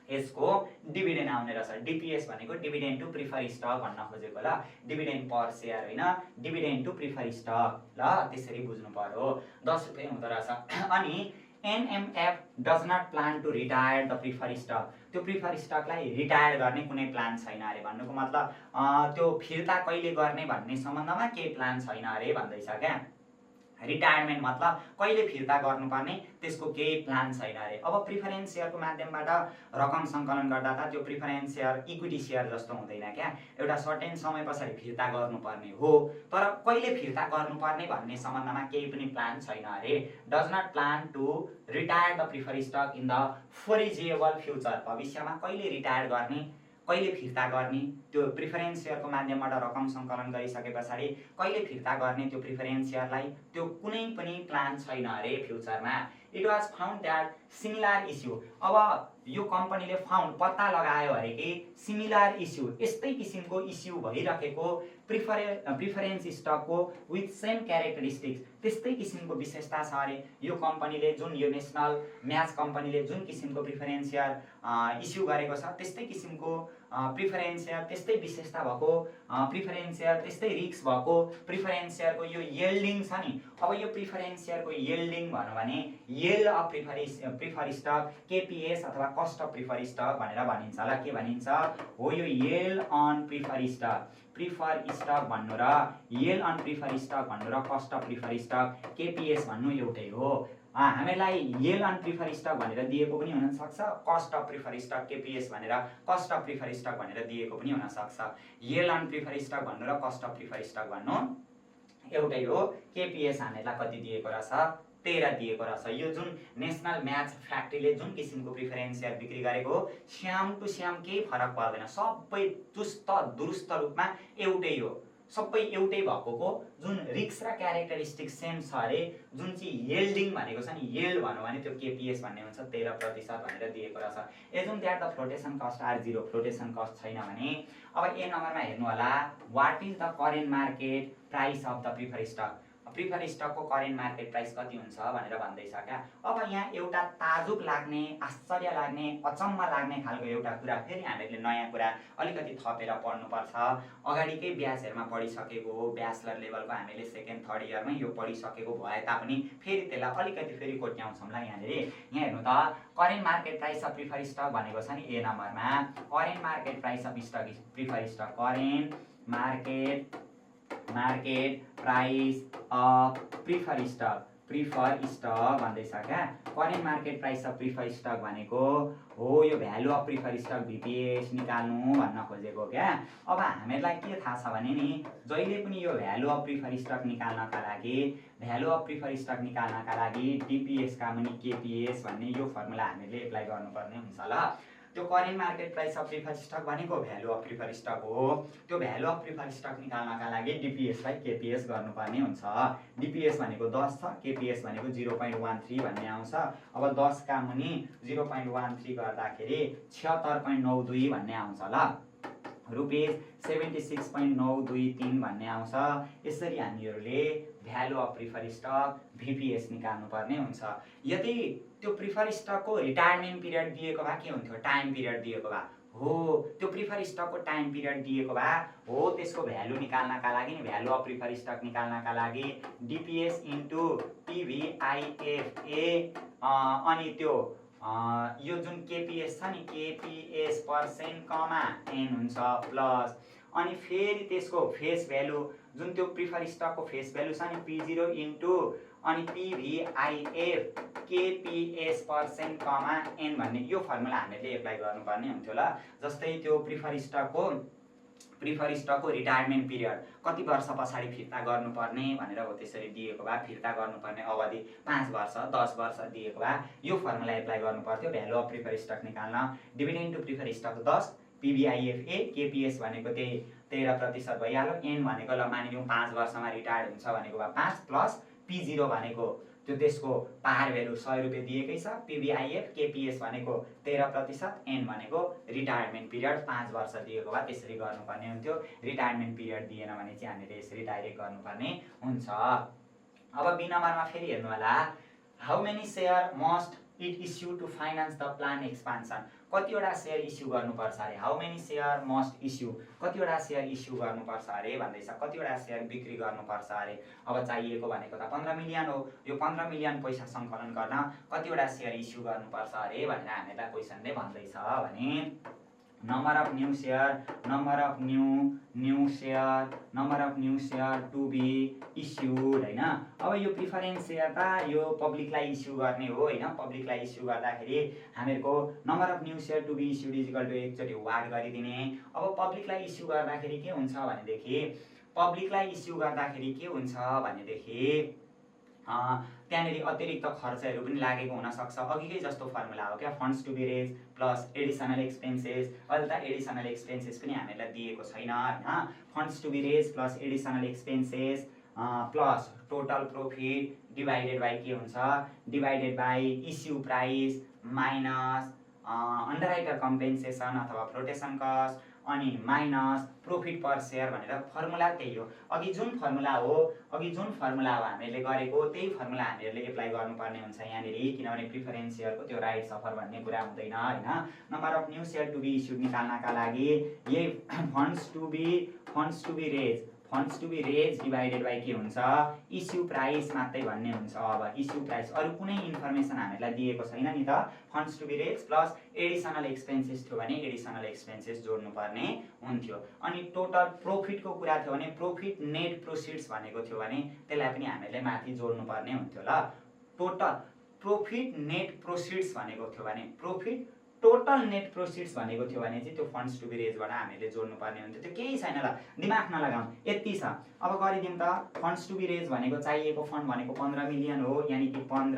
यसको डिभिडेन्ड आउने रहेछ। डिपिएस भनेको डिभिडेन्ड टु प्रिफर स्टक भन्न खोजेको ल। डिभिडेन्ड पर सेयर होइन, डिभिडेन्ड टु प्रिफर स्टक ल। त्यसरी बुझ्नु पर्यो। 10 रुपैयाँ हुँदो रहेछ। अनि NMF does not plan to retire the preferred stock। त्यो प्रिफर स्टकलाई रिटायर गर्ने कुनै प्लान छैन अरे। भन्नुको मतलब त्यो फिर्ता कहिले गर्ने भन्ने सम्बन्धमा केही प्लान छैन अरे भन्दैछ क्या। रिटायरमेन्ट मतलब कहिले फिर्ता गर्नुपर्ने त्यसको केही प्लान छैन अरे। अब प्रिफरेन्स सेयरको माध्यमबाट रकम सङ्कलन गर्दा त त्यो प्रिफरेन्स सेयर इक्विटी सेयर जस्तो हुँदैन क्या, एउटा सर्टेन समय पछाडि फिर्ता गर्नुपर्ने हो, तर कहिले फिर्ता गर्नुपर्ने भन्ने सम्बन्धमा केही पनि प्लान छैन अरे। Does not plan to retire the prefer stock in the foreseeable future, भविष्यमा कहिले रिटायर गर्ने कहिले फिर्ता गर्ने त्यो प्रिफरेन्स सेयरको माध्यमबाट रकम सङ्कलन गरिसके पछाडि कहिले फिर्ता गर्ने त्यो प्रिफरेन्स सेयरलाई त्यो कुनै पनि प्लान छैन अरे फ्युचरमा। It was found that similar issue, अब यो कम्पनीले पत्ता लगायो अरे कि सिमिलर इस्यु यस्तै किसिमको इस्यु भइरहेको प्रिफरेन्स स्टकको विथ सेम क्यारेक्टरिस्टिक्स त्यस्तै किसिमको विशेषता छ अरे। यो कम्पनीले जुन यो नेसनल म्याच कम्पनीले जुन किसिमको प्रिफरेन्स सेयर इस्यु गरेको छ त्यस्तै किसिमको प्रिफरेन्स सेयर त्यस्तै विशेषता भएको प्रिफरेन्स सेयर त्यस्तै रिस्क भएको प्रिफरेन्स सेयरको यो यिल्डिङ छ नि। अब यो प्रिफरेन्स सेयरको यिल्डिङ भनौँ भने yield of prefer stock KPS अथवा कस्ट अफ प्रिफर स्टक भनेर भनिन्छ ल। के भनिन्छ हो यो यिल्ड अन प्रिफर स्टक भन्नु र यिल्ड अन प्रिफर स्टक भन्नु र cost of prefer stock KPS भन्नु एउटै हो। हामीलाई यिल्ड अन प्रिफर स्टक भनेर दिएको पनि हुन सक्छ, cost of prefer stock KPS भनेर कस्ट अफ प्रिफर स्टक भनेर दिएको पनि हुन सक्छ। यिल्ड अन प्रिफर स्टक भन्नु र कस्ट अफ प्रिफर स्टक भन्नु एउटै हो। केपीएस हामीलाई कति दिएको रहेछ 13 दिएको रहेछ। यो जुन नेसनल म्याच फ्याक्ट्रीले जुन किसिमको प्रिफरेन्स सेयर बिक्री गरेको स्याम टु स्याम केही फरक पर्दैन, सबै चुस्त दुरुस्त रूपमा एउटै हो, सबै एउटै भएको जुन रिस्क र क्यारेक्टरिस्टिक सेम छ अरे। जुन चाहिँ यिल्डिङ भनेको छ नि यिल्ड भनौँ भने त्यो केपीएस भन्ने हुन्छ 13% भनेर दिएको रहेछ। Assume that the flotation cost are 0, flotation cost छैन भने अब ए नम्बरमा हेर्नु होला what is the current market price of the prefer stock, prefer स्टकको करेन्ट मार्केट प्राइस कति हुन्छ भनेर भन्दैछ क्या। अब यहाँ एउटा ताजुब लाग्ने आश्चर्य लाग्ने अचम्म लाग्ने खालको एउटा कुरा फेरि हामीले नयाँ कुरा अलिकति थपेर पढ्नुपर्छ। अगाडिकै ब्याचहरूमा पढिसकेको हो, ब्याचलर लेभलको हामीले सेकेन्ड थर्ड इयरमै यो पढिसकेको भए तापनि फेरि त्यसलाई अलिकति फेरि कोट्याउँछौँ ल। यहाँनिर यहाँ हेर्नु त current market price of prefer stock भनेको छ नि ए नम्बरमा current market price of stock prefer stock current market price of prefer stock भन्दैछ क्या। Current market price of prefer stock भनेको हो यो value of prefer stock VPS निकाल्नु भन्न खोजेको क्या। अब हामीलाई के थाहा छ भने नि जहिले पनि यो भ्यालु अफ प्रिफर स्टक निकाल्नका लागि डिपिएस का मुनि केपीएस भन्ने यो फर्मुला हामीले एप्लाई गर्नुपर्ने हुन्छ ल। त्यो current market price of prefer stock भनेको भ्यालु अफ प्रिफर स्टक हो, त्यो भ्यालु अफ प्रिफर स्टक निकाल्नका लागि डिपिएसलाई केपीएस गर्नुपर्ने हुन्छ। डिपिएस भनेको 10 छ, केपीएस भनेको 0.13 भन्ने आउँछ। अब 10 का मुनि 0.13 गर्दाखेरि 76.92 भन्ने आउँछ ल, रुपिस 76.923 भन्ने आउँछ। यसरी हामीहरूले value of prefer stock VPS निकाल्नु पर्ने हुन्छ। यदि त्यो प्रिफर स्टकको रिटायरमेन्ट पिरियड दिएको भए के हुन्थ्यो, टाइम पिरियड दिएको भए हो, त्यो प्रिफर स्टकको टाइम पिरियड दिएको भए हो त्यसको भ्यालु निकाल्नका लागि नि भ्यालु अफ प्रिफर स्टक निकाल्नका लागि डिपिएस इन्टु पिभिआइएफए अनि त्यो यो जुन केपीएस छ नि केपीएस % कमा एन हुन्छ प्लस अनि फेरि त्यसको फेस भ्यालु जुन त्यो प्रिफर स्टकको फेस भ्यालु छ नि P0 इन्टु अनि पिभिआइएफ केपीएस % कमा एन भन्ने यो फर्मुला हामीले एप्लाई गर्नुपर्ने हुन्थ्यो ल। जस्तै त्यो प्रिफर स्टकको रिटायरमेन्ट पिरियड कति वर्ष पछाडि फिर्ता गर्नुपर्ने भनेर हो त्यसरी दिएको भए फिर्ता गर्नुपर्ने अवधि 5 वर्ष 10 वर्ष दिएको भए यो फर्मुला एप्लाई गर्नुपर्थ्यो भ्यालु अफ प्रिफर स्टक निकाल्न। Dividend to prefer stock 10, PVIFA KPS भनेको त्यही 13% भइहाल्यो, एन भनेको ल मानिलिउँ 5 वर्षमा रिटायर्ड हुन्छ भनेको भए 5 प्लस P0 भनेको त्यो त्यसको पार भ्यालु 100 रुपियाँ दिएकै छ, पिभिआइएफ केपीएस भनेको 13%, एन भनेको रिटायरमेन्ट पिरियड 5 वर्ष दिएको भए त्यसरी गर्नुपर्ने हुन्थ्यो। रिटायरमेन्ट पिरियड दिएन भने चाहिँ हामीले यसरी डाइरेक्ट गर्नुपर्ने हुन्छ। अब बी नम्बरमा फेरि हेर्नु होला how many share must it issue to finance the plan expansion, कतिवटा सेयर इस्यु गर्नुपर्छ अरे। How many share must issue, कतिवटा सेयर इस्यु गर्नुपर्छ अरे भन्दैछ, कतिवटा सेयर बिक्री गर्नुपर्छ अरे। अब चाहिएको भनेको त 15 मिलियन हो, यो 15 मिलियन पैसा सङ्कलन गर्न कतिवटा सेयर इस्यु गर्नुपर्छ अरे भनेर हामीलाई क्वेसनले भन्दैछ भने number of new share, number of new share to be issued हैन। अब यो प्रिफरेन्स सेयर त यो पब्लिकलाई इस्यु गर्ने हो हैन। पब्लिकलाई इस्यु गर्दाखेरि हामीहरूको number of new share to be issued is equal to एकचोटि वाट गरिदिने। अब पब्लिकलाई इस्यु गर्दाखेरि के हुन्छ भनेदेखि त्यहाँनिर अतिरिक्त खर्चहरू पनि लागेको हुनसक्छ। अघिकै जस्तो फर्मुला हो क्या, funds to be raise plus additional expenses. अहिले त एडिसनल एक्सपेन्सेस पनि हामीलाई दिएको छैन हैन। Funds to be raise plus additional expenses plus total profit divided by के हुन्छ, divided by issue price minus underwriter compensation अथवा फ्लोटेसन कस्ट अनि माइनस प्रॉफिट पर शेयर भनेर फर्मुला त्यही हो। अघि जुन फर्मुला हो हामीले गरेको त्यही फर्मुला हामीहरूले एप्लाई गर्नुपर्ने हुन्छ यहाँनिर, किनभने प्रिफरेन्स शेयरको त्यो राइट सफर भन्ने कुरा हुँदैन हैन। Number of new share to be issued निकाल्नका लागि यही funds to be raise divided by के हुन्छ, इस्यु प्राइस मात्रै भन्ने हुन्छ। अब इस्यु प्राइस अरू कुनै इन्फर्मेसन हामीलाई दिएको छैन नि त। Funds to be raise plus additional expenses थियो भने एडिसनल एक्सपेन्सेस जोड्नुपर्ने हुन्थ्यो। अनि टोटल प्रॉफिटको कुरा थियो भने प्रॉफिट नेट प्रोसिड्स भनेको थियो भने त्यसलाई पनि हामीले माथि जोड्नुपर्ने हुन्थ्यो ल। टोटल प्रॉफिट नेट प्रोसिड्स भनेको थियो भने टोटल नेट प्रोसिड्स भनेको थियो भने चाहिँ त्यो फन्ड्स टु बी रेजबाट हामीले जोड्नुपर्ने हुन्थ्यो। त्यो केही छैन ल, दिमाग नलगाउँ, यति छ। अब गरिदिउँ त। फन्ड्स टु बी रेज भनेको चाहिएको फन्ड भनेको 15 मिलियन हो, यानि कि 1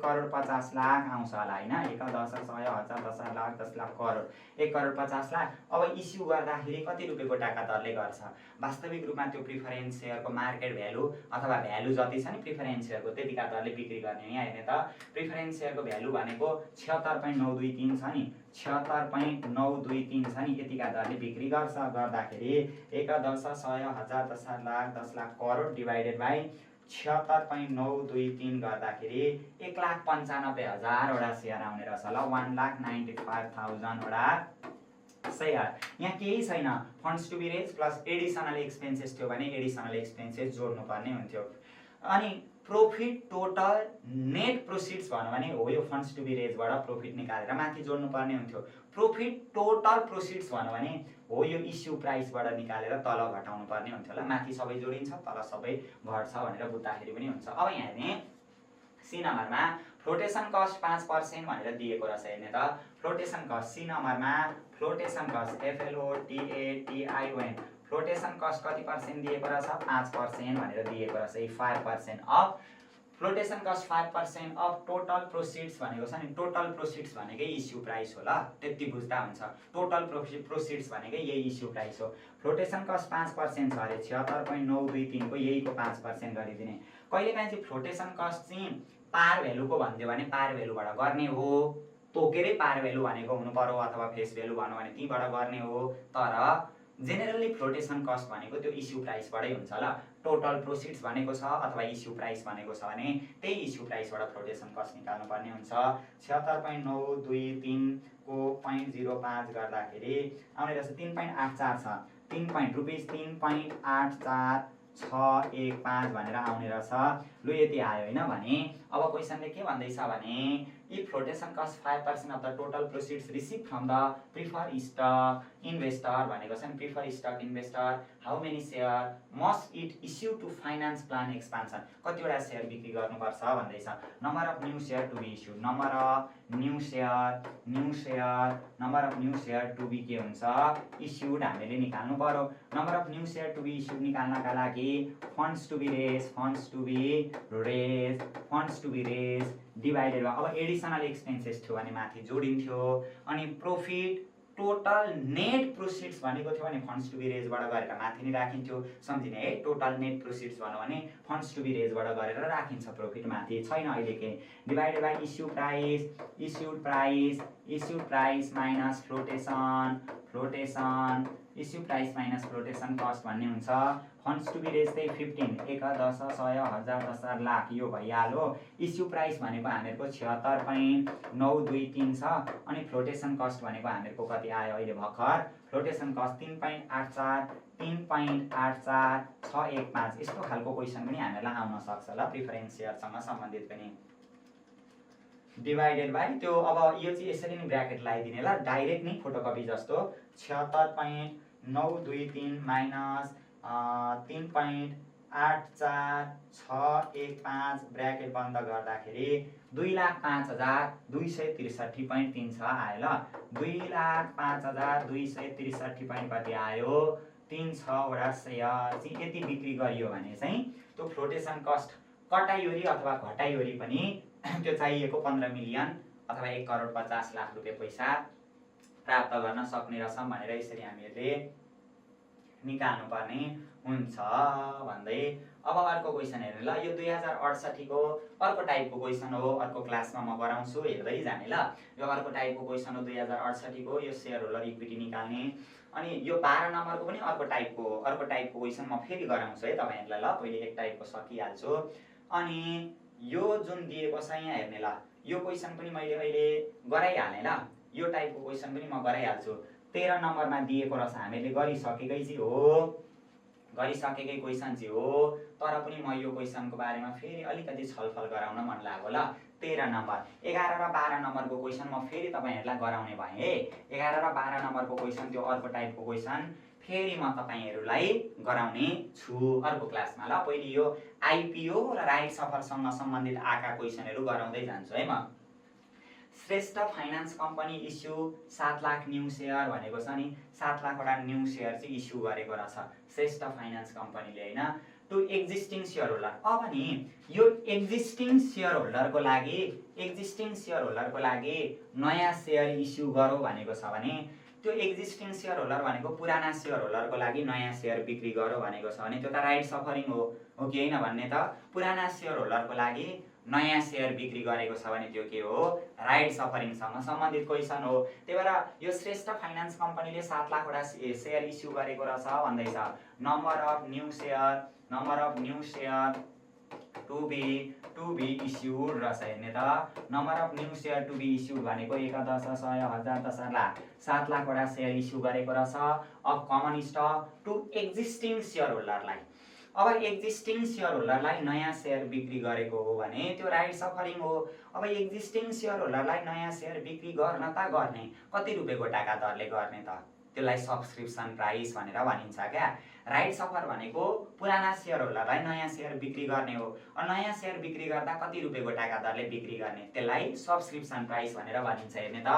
करोड 50 लाख आउँछ होला हैन। 1 10 100 1000 10 लाख 10 लाख करोड 1 करोड 50 लाख। अब इस्यु गर्दाखेरि कति रुपैयाँको टाका दरले गर्छ? वास्तविक रूपमा त्यो प्रिफरेन्स सेयरको मार्केट भ्यालु अथवा भ्यालु जति छ नि प्रिफरेन्स सेयरको त्यतिका दरले बिक्री गर्ने यहाँ हेर्ने त। प्रिफरेन्स सेयरको भ्यालु भनेको 76.923 छ नि, 76.923 छ नि, यतिका दरले बिक्री गर्दाखेरि 1 10 100 1000 10 लाख 10 लाख करोड डिवाइडेड बाई 76.923 गर्दाखेरि 1,95,000 वटा सेयर आउने रहेछ ल। 1,95,000 वटा सेयर। यहाँ केही छैन। Funds to be raise plus additional expenses थियो भने एडिसनल एक्सपेन्सेस जोड्नुपर्ने हुन्थ्यो। अनि प्रॉफिट टोटल नेट प्रोसिड्स भन्यो भने हो यो फन्ड्स टु बी रेजबाट प्रॉफिट निकालेर माथि जोड्नुपर्ने हुन्थ्यो। प्रॉफिट टोटल प्रोसिड्स भन्यो भने हो यो इस्यु प्राइसबाट निकालेर तल घटाउनु पर्ने हुन्थ्यो ल। माथि सबै जोडिन्छ, तल सबै घट्छ भनेर बुझ्दाखेरि पनि हुन्छ। अब यहाँ हेर्ने सी नम्बरमा फ्लोटेसन कस्ट 5% भनेर दिएको रहेछ। हेर्ने त फ्लोटेसन कस्ट सी नम्बरमा flotation cost FLOTATION flotation cost कति पर्सेन्ट दिएको रहेछ? 5% भनेर दिएको रहेछ। 5% of flotation cost 5% of total proceeds भनेको छ नि। टोटल प्रोसिड्स भनेकै इस्यु प्राइस हो ल, त्यति बुझ्दा हुन्छ। टोटल प्रोसिड्स भनेकै यही इस्यु प्राइस हो। फ्लोटेसन कस्ट 5% छ अरे, 76.923 को यहीको 5% गरिदिने। कहिलेकाहीँ चाहिँ फ्लोटेसन कस्ट चाहिँ पार भ्यालुको भनिदियो भने पार भ्यालुबाट गर्ने हो, तोकेरै पार भ्यालु भनेको हुनु पर्यो अथवा फेस भ्यालु भन्यो भने तीबाट गर्ने हो। तर जेनेरली फ्लोटेसन कस्ट भनेको त्यो इस्यु प्राइसबाटै हुन्छ ल। टोटल प्रोसिड्स भनेको छ अथवा इस्यु प्राइस भनेको छ भने त्यही इस्यु प्राइसबाट फ्लोटेसन कस्ट निकाल्नु पर्ने हुन्छ। 76.923 को 0.05 गर्दाखेरि आउने रहेछ 3.84 छ। 3 रुपैयाँ 3.84615 भनेर आउने रहेछ। लु यति आयो हैन भने अब क्वेशनले के भन्दैछ भने if flotation cost 5% of the total proceeds received from the preferred stock investor भनेको छ नि। preferred stock investor how many share must it issue to finance plan expansion? कतिवटा शेयर बिक्री गर्नुपर्छ भन्दैछ। Number of new share to be issued, number of new share to be के हुन्छ issued हामीले निकाल्नु पर्यो। Number of new share to be issued निकाल्नका लागि funds to be raise divided by अब एडिसनल एक्सपेन्सेस थियो भने माथि जोडिन्थ्यो। अनि प्रॉफिट टोटल नेट प्रोसिड्स भनेको थियो भने फन्ड्स टु बी रेजबाट गरेर माथि नै राखिन्थ्यो। सम्झिने है, टोटल नेट प्रोसिड्स भन्यो भने फन्ड्स टु बी रेजबाट गरेर राखिन्छ, प्रॉफिट माथि छैन अहिलेकै। Divided by issue price minus flotation cost भन्ने हुन्छ। फन्ड्स टु बी रेज चाहिँ 15 1 10 100 1000 10 लाख यो भइहाल्यो। इस्यु प्राइस भनेको हामीहरूको 76.923 छ। अनि फ्लोटेसन कस्ट भनेको हामीहरूको कति आयो अहिले भर्खर? फ्लोटेसन कस्ट 3.84615 यस्तो खालको क्वेसन पनि हामीहरूलाई आउन सक्छ ल, प्रिफरेन्स सेयरसँग सम्बन्धित पनि। डिभाइडेड बाई त्यो अब यो चाहिँ यसरी नै ब्र्याकेट लगाइदिने ल डाइरेक्ट नै फोटोकपी जस्तो 76.923 माइनस 3.84615 ब्र्याकेट बन्द गर्दाखेरि 2,05,263.3 छ आयो ल 2,05,263 कति आयो 3 वटा सेयर चाहिँ यति बिक्री गरियो भने चाहिँ त्यो फ्लोटेसन कस्ट कटाइवरी अथवा घटाइवरी पनि त्यो चाहिएको 15 मिलियन अथवा 1,50,00,000 रुपियाँ पैसा प्राप्त गर्न सक्ने रहेछ भनेर यसरी हामीहरूले निकाल्नु पर्ने हुन्छ भन्दै अब अर्को क्वेसन हेर्नु ल यो 2068 को अर्को टाइपको क्वेसन हो अर्को क्लासमा म गराउँछु हेर्दै जाने ल यो अर्को टाइपको क्वेसन हो 2068 को यो शेयर होल्डर इक्विटी निकाल्ने अनि यो 12 नम्बरको पनि अर्को टाइपको क्वेसन म फेरि गराउँछु है तपाईहरुलाई ल पहिले एक टाइपको सकिहाल्छु अनि यो जुन दिएको छ यहाँ हेर्ने ल यो क्वेसन पनि मैले अहिले गराइहालेँ ल यो टाइपको क्वेसन पनि म गराइहाल्छु 13 नम्बरमा दिएको रहेछ हामीले गरिसकेकै क्वेसन चाहिँ हो तर पनि म यो क्वेसनको बारेमा फेरि अलिकति छलफल गराउन मन लाग्यो ल 13 नम्बर 11 र 12 नम्बरको क्वेसन म फेरि तपाईहरुलाई गराउने भएँ है 11 र 12 नम्बरको क्वेसन त्यो अर्को टाइपको क्वेसन फेरि म तपाईहरुलाई गराउने छु अर्को क्लासमा ल पहिले यो आइपीओ र राइट अफरसँग सम्बन्धित आका क्वेसनहरु गराउँदै जान्छु है म Shrestha finance company issue 7 lakh new share भनेको छ नि 7 लाख वटा न्यू शेयर चाहिँ इस्यु गरेको रहेछ श्रेष्ठ फाइनान्स कम्पनीले हैन टु एक्जिस्टिङ शेयर होल्डर अब नि यो एक्जिस्टिङ शेयर होल्डरको लागि नयाँ शेयर इस्यु गरौ भनेको छ भने त्यो एक्जिस्टिङ शेयर होल्डर भनेको पुराना शेयर होल्डरको लागि नयाँ शेयर बिक्री गरौ भनेको छ भने त्यो त राइट सफरिङ हो कि हैन भन्ने त पुराना शेयर होल्डरको लागि नयाँ शेयर बिक्री गरेको छ भने त्यो के हो राइट सफरिङसँग सम्बन्धित क्वेसन हो त्यही भएर यो श्रेष्ठ फाइनान्स कम्पनीले 7 लाख वटा शेयर इस्यु गरेको रहेछ भन्दै छ number of new share to be issued रहेछ हेर्ने त number of new share to be issued भनेको 1 10 100 1000 10 लाख 7 लाख वटा शेयर इस्यु गरेको रहेछ of common stock to existing share होल्डरलाई अब एक्जिस्टिङ शेयर होल्डरलाई नयाँ शेयर बिक्री गरेको हो भने त्यो राइट सफरिङ हो अब एक्जिस्टिङ शेयर होल्डरलाई नयाँ शेयर बिक्री गर्न त गर्ने कति रुपैयाँको टाका दरले गर्ने त त्यसलाई सब्स्क्रिप्सन प्राइस भनेर भनिन्छ क्या राइट सफर भनेको पुराना शेयर होल्डरलाई नयाँ शेयर बिक्री गर्ने हो नयाँ शेयर बिक्री गर्दा कति रुपैयाँको टाका दरले बिक्री गर्ने त्यसलाई सब्स्क्रिप्सन प्राइस भनेर भनिन्छ हेर्ने त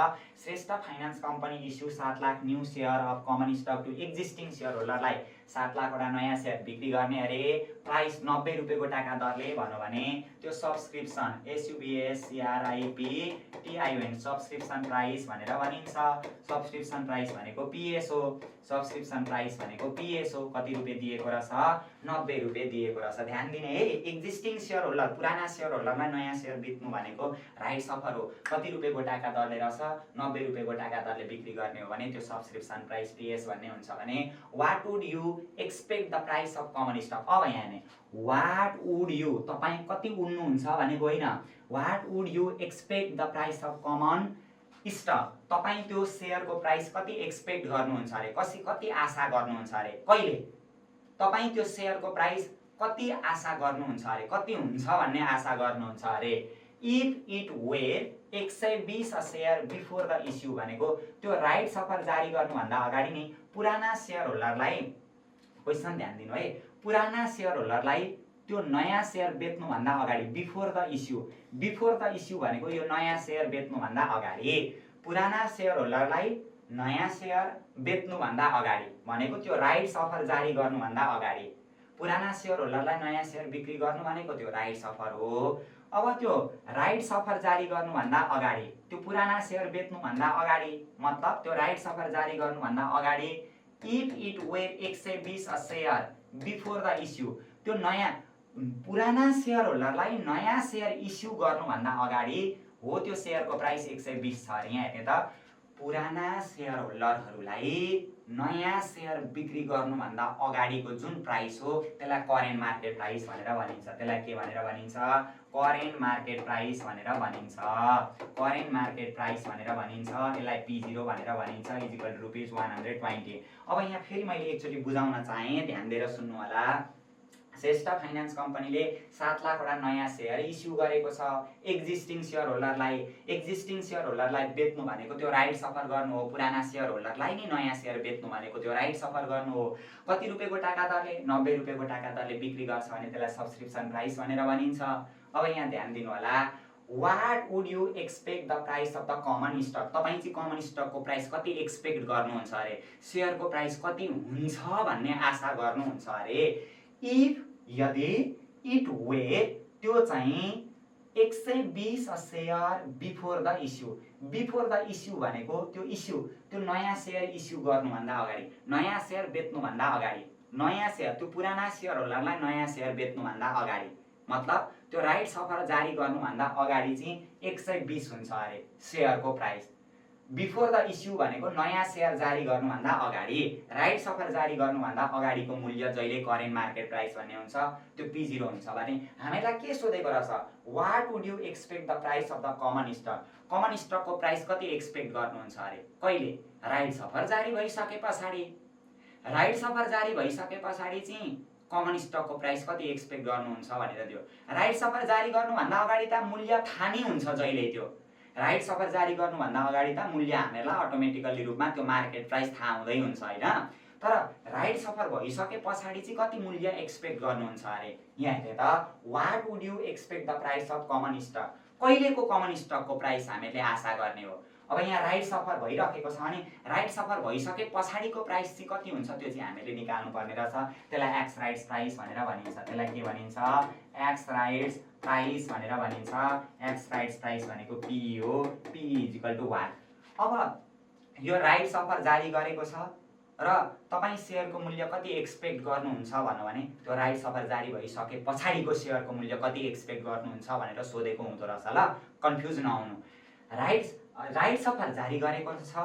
Shrestha finance company issue 7 lakh new share of common stock to existing share होल्डरलाई 7 लाख वटा नयाँ शेयर बिक्री गर्ने अरे प्राइस 90 रुपैयाँको टाका दरले भन्यो भने त्यो सब्स्क्रिप्सन SUBSCRIPTION सब्स्क्रिप्सन प्राइस भनेर भनिन्छ सब्स्क्रिप्सन प्राइस भनेको PS हो सब्स्क्रिप्सन प्राइस भनेको PS हो कति रुपैयाँ दिएको रहेछ 90 रुपैयाँ दिएको रहेछ ध्यान दिने है एक्जिस्टिङ शेयर होल्डर पुराना शेयर होल्डरलाई नयाँ शेयर बेच्नु भनेको राइट सफर हो कति रुपैयाँको टाका दरले रहेछ 90 रुपैयाँको टाका दरले बिक्री गर्ने हो भने त्यो सब्स्क्रिप्सन प्राइस PS भन्ने हुन्छ भने what would you expect the price of common stock अब यहाँ नि व्हाट वुड यु तपाई कति उड्नुहुन्छ भनेको होइन what would you expect the price of common stock तपाई त्यो शेयरको प्राइस कति एक्सपेक्ट गर्नुहुन्छ अरे कति आशा गर्नुहुन्छ अरे कहिले तपाई त्यो शेयरको प्राइस कति आशा गर्नुहुन्छ अरे कति हुन्छ भन्ने आशा गर्नुहुन्छ अरे if it were 120 share before the issue भनेको त्यो राइट सफर जारी गर्नुभन्दा अगाडि नै पुराना शेयर होल्डरलाई क्वेसन ध्यान दिनु है पुराना शेयर होल्डरलाई त्यो नयाँ शेयर बेच्नुभन्दा अगाडि बिफोर द इस्यु भनेको यो नयाँ शेयर बेच्नुभन्दा अगाडि पुराना शेयर होल्डरलाई नयाँ शेयर बेच्नुभन्दा अगाडि भनेको त्यो राइट सफर जारी गर्नुभन्दा अगाडि पुराना शेयर होल्डरलाई नयाँ शेयर बिक्री गर्नु भनेको त्यो राइट सफर हो अब त्यो राइट सफर जारी गर्नुभन्दा अगाडि त्यो पुराना शेयर बेच्नुभन्दा अगाडि मतलब त्यो राइट सफर जारी गर्नुभन्दा अगाडि if it were 120 share before the issue त्यो नयाँ पुराना शेयर होल्डरलाई नयाँ शेयर इस्यु गर्नुभन्दा अगाडि हो त्यो शेयरको प्राइस 120 छ अरे यहाँ हेर्ने त पुराना शेयर होल्डरहरूलाई नयाँ शेयर बिक्री गर्नुभन्दा अगाडिको जुन प्राइस हो त्यसलाई करेन्ट मार्केट प्राइस भनेर भनिन्छ त्यसलाई के भनेर भनिन्छ करेन्ट मार्केट प्राइस भनेर भनिन्छ करेन्ट मार्केट प्राइस भनेर भनिन्छ यसलाई P0 भनेर भनिन्छ इक्वल टु रुपीस 120 अब यहाँ फेरि मैले एकचोटी बुझाउन चाहे ध्यान दिएर सुन्नु होला श्रेष्ठ फाइनान्स कम्पनीले 7 लाखवटा नयाँ सेयर इस्यु गरेको छ। एक्जिस्टिङ सेयर होल्डरलाई बेच्नु भनेको त्यो राइट सफर गर्नु हो। पुराना सेयर होल्डरलाई नि नयाँ सेयर बेच्नु भनेको त्यो राइट सफर गर्नु हो। कति रुपियाँको टाका दरले? 90 रुपियाँको टाका दरले बिक्री गर्छ भने त्यसलाई सब्सक्रिप्सन प्राइस भनेर भनिन्छ। अब यहाँ ध्यान दिनु होला, what would you expect the price of the common stock? तपाईँ चाहिँ कमन स्टकको प्राइस कति एक्सपेक्ट गर्नुहुन्छ अरे? सेयरको प्राइस कति हुन्छ भन्ने आशा गर्नुहुन्छ अरे? इफ यदि इट वे त्यो चाहिँ 120 share before the issue. Before the issue भनेको त्यो नयाँ सेयर इस्यु गर्नुभन्दा अगाडि, नयाँ सेयर बेच्नुभन्दा अगाडि, नयाँ सेयर त्यो पुराना सेयर होल्डरलाई नयाँ सेयर बेच्नुभन्दा अगाडि, मतलब त्यो राइट सफर जारी गर्नुभन्दा अगाडि चाहिँ 120 हुन्छ अरे सेयरको प्राइस। बिफोर द इस्यु भनेको नयाँ सेयर जारी गर्नुभन्दा अगाडि, राइट सफर जारी गर्नुभन्दा अगाडिको मूल्य जहिले करेन्ट मार्केट प्राइस भन्ने हुन्छ त्यो P0 हुन्छ भने हामीलाई के सोधेको रहेछ? What would you expect the price of the common stock? कमन स्टकको प्राइस कति एक्सपेक्ट गर्नुहुन्छ अरे? कहिले? राइट सफर जारी भइसके पछाडि। राइट सफर जारी भइसके पछाडि चाहिँ कमन स्टकको प्राइस कति एक्सपेक्ट गर्नुहुन्छ भनेर दियो। राइट सफर जारी गर्नुभन्दा अगाडि त मूल्य थाहा नै हुन्छ जहिले त्यो। राइट सफर जारी गर्नुभन्दा अगाडि त मूल्य हामीलाई अटोमेटिकली रूपमा त्यो मार्केट प्राइस थाहा हुँदै हुन्छ हैन? तर राइट सफर भइसके पछाडि चाहिँ कति मूल्य एक्सपेक्ट गर्नुहुन्छ अरे? यहाँ हेर्नु त, what would you expect the price of common stock? कहिलेको कमन स्टकको प्राइस हामीले आशा गर्ने हो? अब यहाँ राइट सफर भइरहेको छ भने राइट सफर भइसके पछाडिको प्राइस चाहिँ कति हुन्छ त्यो चाहिँ हामीले निकाल्नु पर्ने रहेछ। त्यसलाई एक्स राइट्स प्राइस भनेर भनिन्छ। त्यसलाई के भनिन्छ? एक्स राइट्स प्राइस भनेर भनिन्छ। एक्स राइट्स प्राइस भनेको P हो। P = 1। अब यो राइट सफर जारी गरेको छ र तपाईँ सेयरको मूल्य कति एक्सपेक्ट गर्नुहुन्छ भन्नु भने त्यो राइट सफर जारी भइसके पछाडिको सेयरको मूल्य कति एक्सपेक्ट गर्नुहुन्छ भनेर सोधेको हुँदो रहेछ ल, कन्फ्युज नहुनु। राइट सफर जारी गरेको छ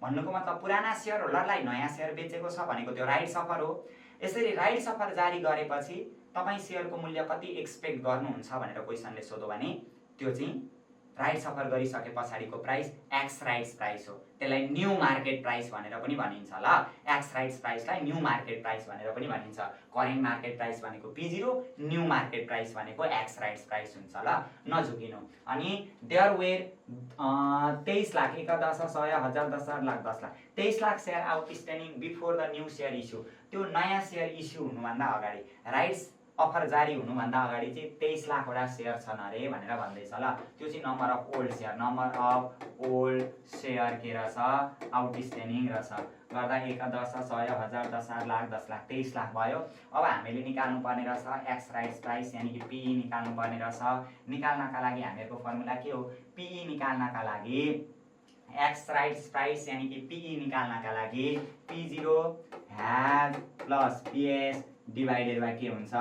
भन्नुको मतलब पुराना सेयर होल्डरलाई नयाँ सेयर बेचेको छ भनेको त्यो राइट सफर हो। यसरी राइट सफर जारी गरेपछि तपाईँ सेयरको मूल्य कति एक्सपेक्ट गर्नुहुन्छ भनेर क्वेसनले सोध्यो भने त्यो चाहिँ राइट सफर गरिसके पछाडिको प्राइस एक्स राइट्स प्राइस हो। त्यसलाई न्यू मार्केट प्राइस भनेर पनि भनिन्छ ल। एक्स राइट्स प्राइसलाई न्यू मार्केट प्राइस भनेर पनि भनिन्छ। करेन्ट मार्केट प्राइस भनेको P0, न्यू मार्केट प्राइस भनेको एक्स राइट्स प्राइस हुन्छ ल, नझुकिनु। अनि there were 23 lakh 1 10 100 1000 10 lakh 10 lakh 23 lakh share outstanding before the new share issue. त्यो नयाँ सेयर इस्यु हुनुभन्दा अगाडि, राइट्स अफर जारी हुनुभन्दा अगाडि चाहिँ 23 लाखवटा सेयर छन् अरे भनेर भन्दैछ ल। त्यो चाहिँ number of old share, number of old share के रहेछ? आउटस्ट्यान्डिङ रहेछ। गर्दा 1 10 100 1000 10 लाख 10 लाख 23 लाख भयो। अब हामीले निकाल्नु पर्ने रहेछ एक्स राइट्स प्राइस यानी कि PE निकाल्नु पर्ने रहेछ। निकाल्नका लागि हामीहरूको फर्मुला के हो? PE निकाल्नका लागि एक्स राइट्स प्राइस यानी कि PE निकाल्नका लागि P0 हैज प्लस PS डिवाइडेड बाइ के हुन्छ?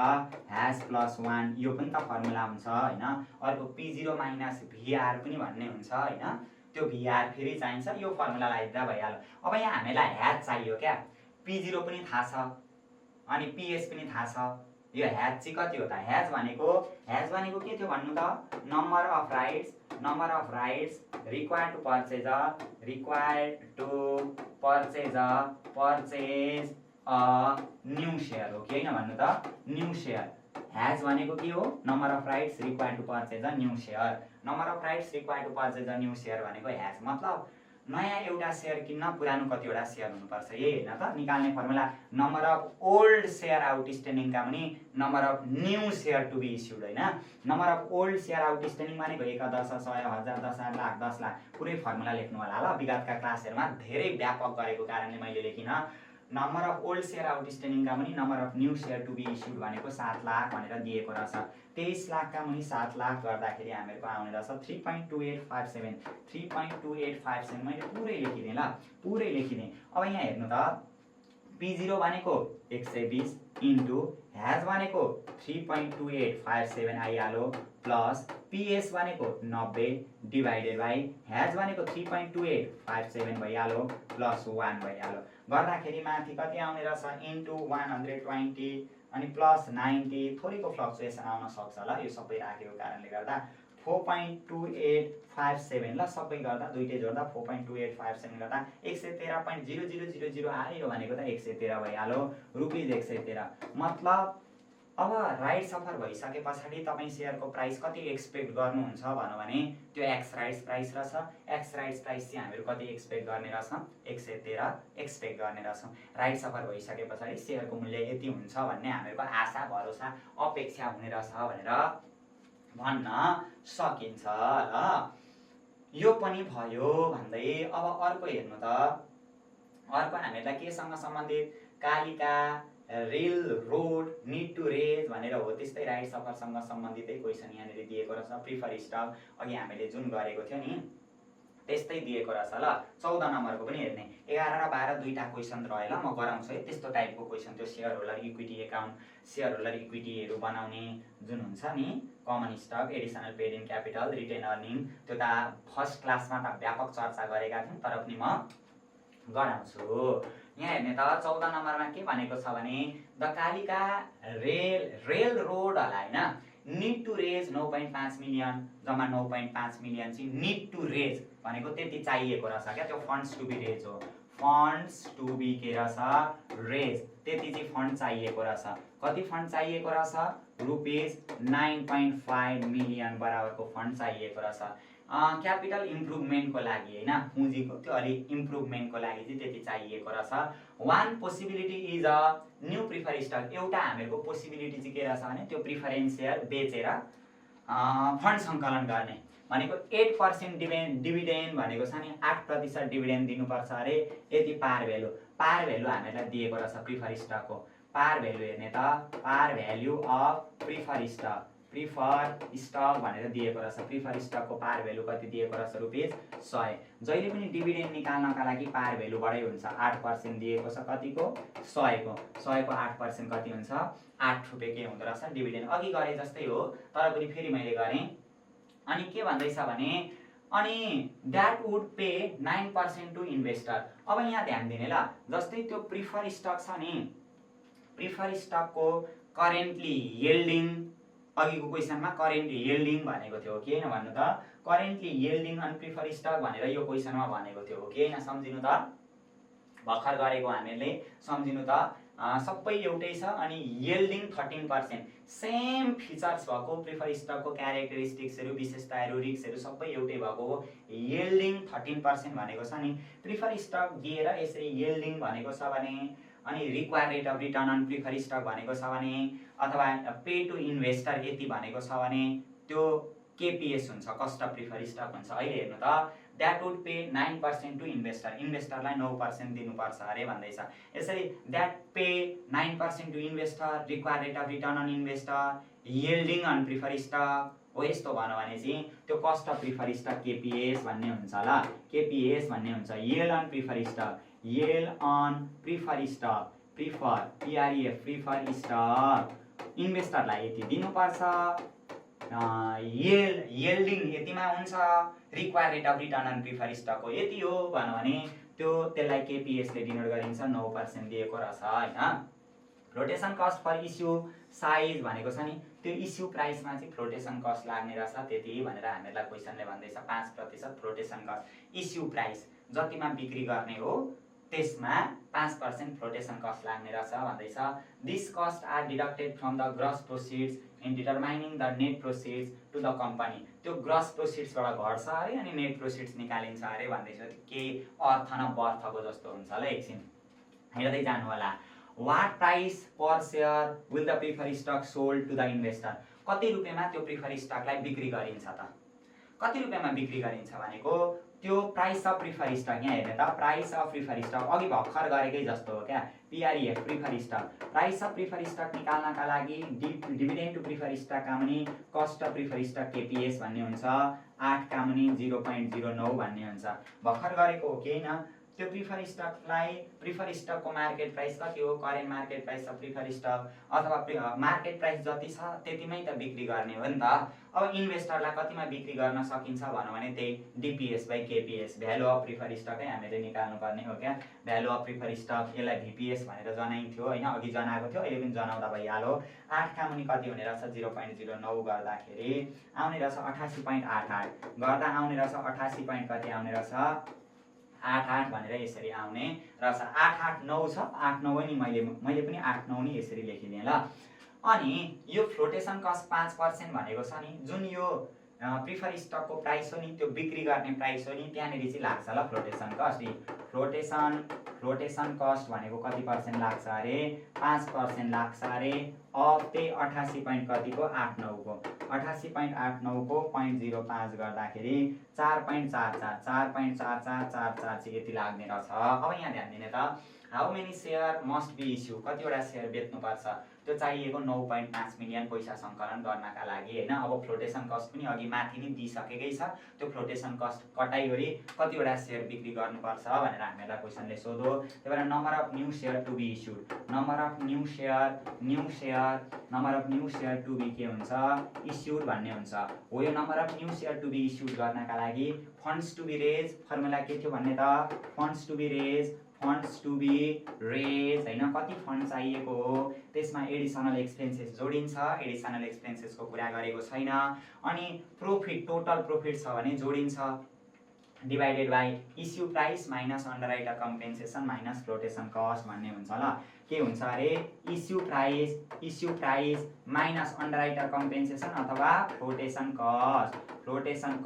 हैज प्लस 1। यो पनि त फर्मुला हुन्छ हैन? अर्को P0 माइनस VR पनि भन्ने हुन्छ हैन? त्यो VR फेरि चाहिन्छ, यो फर्मुला लगाइदिँदा भइहाल्यो। अब यहाँ हामीलाई हैज चाहियो क्या? P0 पनि थाहा छ अनि PS पनि थाहा छ। यो हैज चाहिँ कति हो त? हैज भनेको के थियो भन्नु त? Number of rights required to purchase a new share हो कि हैन भन्नु त? New share. हैज भनेको के हो? Number of rights required to purchase a new share. Number of rights required to purchase a new share भनेको हैज, मतलब नयाँ एउटा सेयर किन्न पुरानो कतिवटा सेयर हुनुपर्छ। यही हैन त निकाल्ने formula? Number of old share आउटस्ट्यान्डिङका पनि number of new share to be issued हैन? Number of old share outstanding भनेको 1 10 100 1000 10 लाख 10 लाख पुरै फर्मुला लेख्नु होला ल। विगतका क्लासहरुमा धेरै व्यापक गरेको कारणले मैले लेखिन। नम्बर अफ ओल्ड सेयर आउटस्ट्यान्डिङका पनि number of new share to be issued भनेको 7 लाख भनेर दिएको रहेछ। 23 लाखका मुनि 7 लाख गर्दाखेरि हामीहरूको आउने रहेछ 3.2857। 3.2857 मैले पुरै लेखिदिएँ ल, पुरै लेखिदिएँ। अब यहाँ हेर्नु त, P0 भनेको 120 इन्टु हैज भनेको 3.2857 आइहाल्यो प्लस PS भनेको 90 डिवाइडेड बाइ हैज भनेको 3.2857 भइहाल्यो प्लस 1 भइहाल्यो। गर्दाखेरि माथि कति आउने रहेछ? इन्टु 120 अनि प्लस 90। थोरैको फ्लक्चुएसन आउन सक्छ ल, यो सबै राखेको कारणले गर्दा 4.2857 ल, सबै गर्दा दुईटै जोड्दा 4.2857 गर्दा 113.0000 आयो भनेको त 113 भइहाल्यो, रुपीज 113। मतलब अब राइट सफर भइसके पछाडि तपाईँ सेयरको प्राइस कति एक्सपेक्ट गर्नुहुन्छ भन्नु भने त्यो एक्स राइट्स प्राइस रहेछ। एक्स राइट्स प्राइस चाहिँ हामीहरू कति एक्सपेक्ट गर्ने रहेछौँ 113 एक्सपेक्ट गर्ने रहेछौँ। राइट सफर भइसके पछाडि सेयरको मूल्य यति हुन्छ भन्ने हामीहरूको आशा भरोसा अपेक्षा हुने रहेछ भनेर भन्न सकिन्छ ल। यो पनि भयो भन्दै अब अर्को हेर्नु त, अर्को हामीहरूलाई केसँग सम्बन्धित Kalika railroad need to raise भनेर हो। त्यस्तै राइट सफरसँग सम्बन्धितै क्वेसन यहाँनिर दिएको रहेछ। प्रिफर स्टक अघि हामीले जुन गरेको थियो नि त्यस्तै दिएको रहेछ ल। 14 नम्बरको पनि हेर्ने, 11 र 12 दुईटा क्वेसन रह्यो ल, म गराउँछु है। त्यस्तो टाइपको क्वेसन त्यो share holder equity account, share holder इक्विटीहरू बनाउने जुन हुन्छ नि, common stock, additional paid in capital, retained earning, त्यो त फर्स्ट क्लासमा त व्यापक चर्चा गरेका थियौँ, तर पनि म गराउँछु। यहाँ हेर्ने त 14 नम्बरमा के भनेको छ भने द कालिका रेल रोडलाई होइन निड टु रेज 9.5 मिलियन, जम्मा 9.5 मिलियन चाहिँ निड टु रेज भनेको त्यति चाहिएको रहेछ क्या। त्यो फन्ड्स टु बी रेज हो, फन्ड्स टु बी के रहेछ रेज, त्यति चाहिँ फन्ड चाहिएको रहेछ। कति फन्ड चाहिएको रहेछ? रुपिस 9.5 मिलियन बराबरको फन्ड चाहिएको रहेछ। क्यापिटल इम्प्रुभमेन्टको लागि होइन, पुँजीको त्यो अलिक इम्प्रुभमेन्टको लागि चाहिँ त्यति चाहिएको रहेछ। One possibility is a new prefer stock, एउटा हामीहरूको पोसिबिलिटी चाहिँ के रहेछ भने त्यो प्रिफरेन्स सेयर बेचेर फन्ड सङ्कलन गर्ने भनेको 8% डिभिडेन्ड भनेको छ नि, 8% डिभिडेन्ड दिनुपर्छ अरे, यति पार भ्यालु हामीहरूलाई दिएको रहेछ प्रिफर स्टकको। पार भ्यालु हेर्ने त, par value of prefer stock भनेर दिएको रहेछ। प्रिफर स्टकको पार भ्यालु कति दिएको रहेछ? रुपिस 100। जहिले पनि डिभिडेन्ड निकाल्नका लागि पार भ्यालुबाटै हुन्छ। 8% दिएको छ कतिको? 100 को 8% कति हुन्छ? 8 रुपियाँ के हुँदो रहेछ डिभिडेन्ड। अघि गरे जस्तै हो तर पनि फेरि मैले गरेँ। अनि के भन्दैछ भने अनि that would pay 9% to investor. अब यहाँ ध्यान दिने ल, जस्तै त्यो प्रिफर स्टक छ नि, प्रिफर स्टकको करेन्टली यिल्डिङ, अघिको क्वेसनमा करेन्ट यिल्डिङ भनेको थियो कि होइन भन्नु त, currently yielding on prefer stock भनेर यो क्वेसनमा भनेको थियो कि होइन, सम्झिनु त, भर्खर गरेको हामीले सम्झिनु त, सबै एउटै छ। अनि यिल्डिङ 13%, सेम फिचर्स भएको प्रिफर स्टकको क्यारेक्टरिस्टिक्सहरू, विशेषताहरू, रिस्कहरू सबै एउटै भएको हो। यिल्डिङ 13% भनेको छ नि, प्रिफर स्टक दिएर यसरी यिल्डिङ भनेको छ भने, अनि required rate of return on prefer stock भनेको छ भने, अथवा पे टु इन्भेस्टर यति भनेको छ भने त्यो केपिएस हुन्छ, कस्ट अफ प्रिफर स्टक हुन्छ। अहिले हेर्नु त, that would pay 9% to investor, इन्भेस्टरलाई 9% दिनुपर्छ अरे भन्दैछ। यसरी that pay 9% to investor, required rate of return on investor, yielding on prefer stock हो, यस्तो भन्यो भने चाहिँ त्यो cost of prefer stock KPS भन्ने हुन्छ ल। केपिएस भन्ने हुन्छ yield on prefer stock, yield on prefer stock, prefer stock इन्भेस्टरलाई यति दिनुपर्छ, यिल्डिङ यतिमा हुन्छ, required rate of return on prefer stock हो यति हो भन्यो भने त्यो त्यसलाई केपिएसले डिनोट गरिन्छ, 9% दिएको रहेछ होइन। Flotation cost for issue size भनेको छ नि, त्यो इस्यु प्राइसमा चाहिँ फ्लोटेसन कस्ट लाग्ने रहेछ त्यति भनेर हामीहरूलाई क्वेसनले भन्दैछ। 5% फ्लोटेसन कस्ट, इस्यु प्राइस जतिमा बिक्री गर्ने हो त्यसमा 5% फ्लोटेसन कस्ट लाग्ने रहेछ भन्दैछ। This cost are deducted from the gross proceeds in determining the net proceeds to the company. त्यो ग्रस प्रोसिड्सबाट घट्छ अरे अनि नेट प्रोसिड्स निकालिन्छ अरे भन्दैछ। केही अर्थ न बर्थको जस्तो हुन्छ ल, एकछिन हेर्दै जानु होला। What price per share will the prefer stock sold to the investor, कति रुपियाँमा त्यो प्रिफर स्टकलाई बिक्री गरिन्छ त, कति रुपियाँमा बिक्री गरिन्छ भनेको त्यो प्राइस अफ प्रिफर स्टक। यहाँ हेर्ने त, प्राइस अफ प्रिफर स्टक अघि भर्खर गरेकै जस्तो हो क्या, PREF prefer stock. Price of prefer stock निकाल्नका लागि डिभिडेन्ड टु प्रिफर स्टक का मुनि cost of prefer stock KPS भन्ने हुन्छ, 8 का मुनि 0.09 भन्ने हुन्छ। भर्खर गरेको हो कि होइन, त्यो प्रिफर स्टकलाई, प्रिफर स्टकको मार्केट प्राइस कति हो, current market price of prefer stock, अथवा मार्केट प्राइस जति छ त्यतिमै त बिक्री गर्ने हो नि त। अब इन्भेस्टरलाई कतिमा बिक्री गर्न सकिन्छ भन्यो भने त्यही DPS by KPS, value of prefer स्टकै हामीले निकाल्नुपर्ने हो क्या। भ्यालु अफ प्रिफर स्टक, यसलाई भिपिएस भनेर जनाइन्थ्यो होइन, अघि जनाएको थियो, अहिले पनि जनाउँदा भइहाल्यो। 8 का मुनि कति हुने रहेछ, 0.09 गर्दाखेरि आउने रहेछ 88.88 गर्दा आउने रहेछ 88 पोइन्ट कति आउने रहेछ, 88 भनेर यसरी आउने रहेछ। 889 छ, 89 नि मैले पनि 89 नि यसरी लेखिदिएँ ल। अनि यो फ्लोटेसन कस्ट 5% भनेको छ नि, जुन यो प्रिफर स्टकको प्राइस हो नि, त्यो बिक्री गर्ने प्राइस हो नि, त्यहाँनिर चाहिँ लाग्छ ल फ्लोटेसन कस्ट। फ्लोटेसन कस्ट भनेको कति पर्सेन्ट लाग्छ अरे? 5% लाग्छ अरे। अब त्यही 88 पोइन्ट कतिको 89 को 88.89 को 0.05 गर्दाखेरि 4.44 चाहिँ यति लाग्ने रहेछ। अब यहाँ ध्यान दिने त, how many share must be issue, कतिवटा सेयर बेच्नुपर्छ, त्यो चाहिएको 9.5 मिलियन पैसा सङ्कलन गर्नका लागि होइन। अब फ्लोटेसन कस्ट पनि अघि माथि नै दिइसकेकै छ, त्यो फ्लोटेसन कस्ट कटाइ गरी कतिवटा सेयर बिक्री गर्नुपर्छ भनेर हामीलाई क्वेसनले सोध्यो। त्यही भएर number of new share to be issued, number of new share to be के हुन्छ? इस्युड भन्ने हुन्छ हो। यो number of new share to be issued गर्नका लागि funds to be raise, formula के थियो भन्ने त? फन्ड्स टु बी रेज होइन, कति फन्ड चाहिएको हो, त्यसमा एडिसनल एक्सपेन्सेस जोडिन्छ, एडिसनल एक्सपेन्सेसको कुरा गरेको छैन। अनि प्रोफिट, टोटल प्रोफिट छ भने जोडिन्छ, divided by issue price minus underwriter compensation minus flotation cost भन्ने हुन्छ ल। के हुन्छ अरे? Issue price minus underwriter compensation अथवा flotation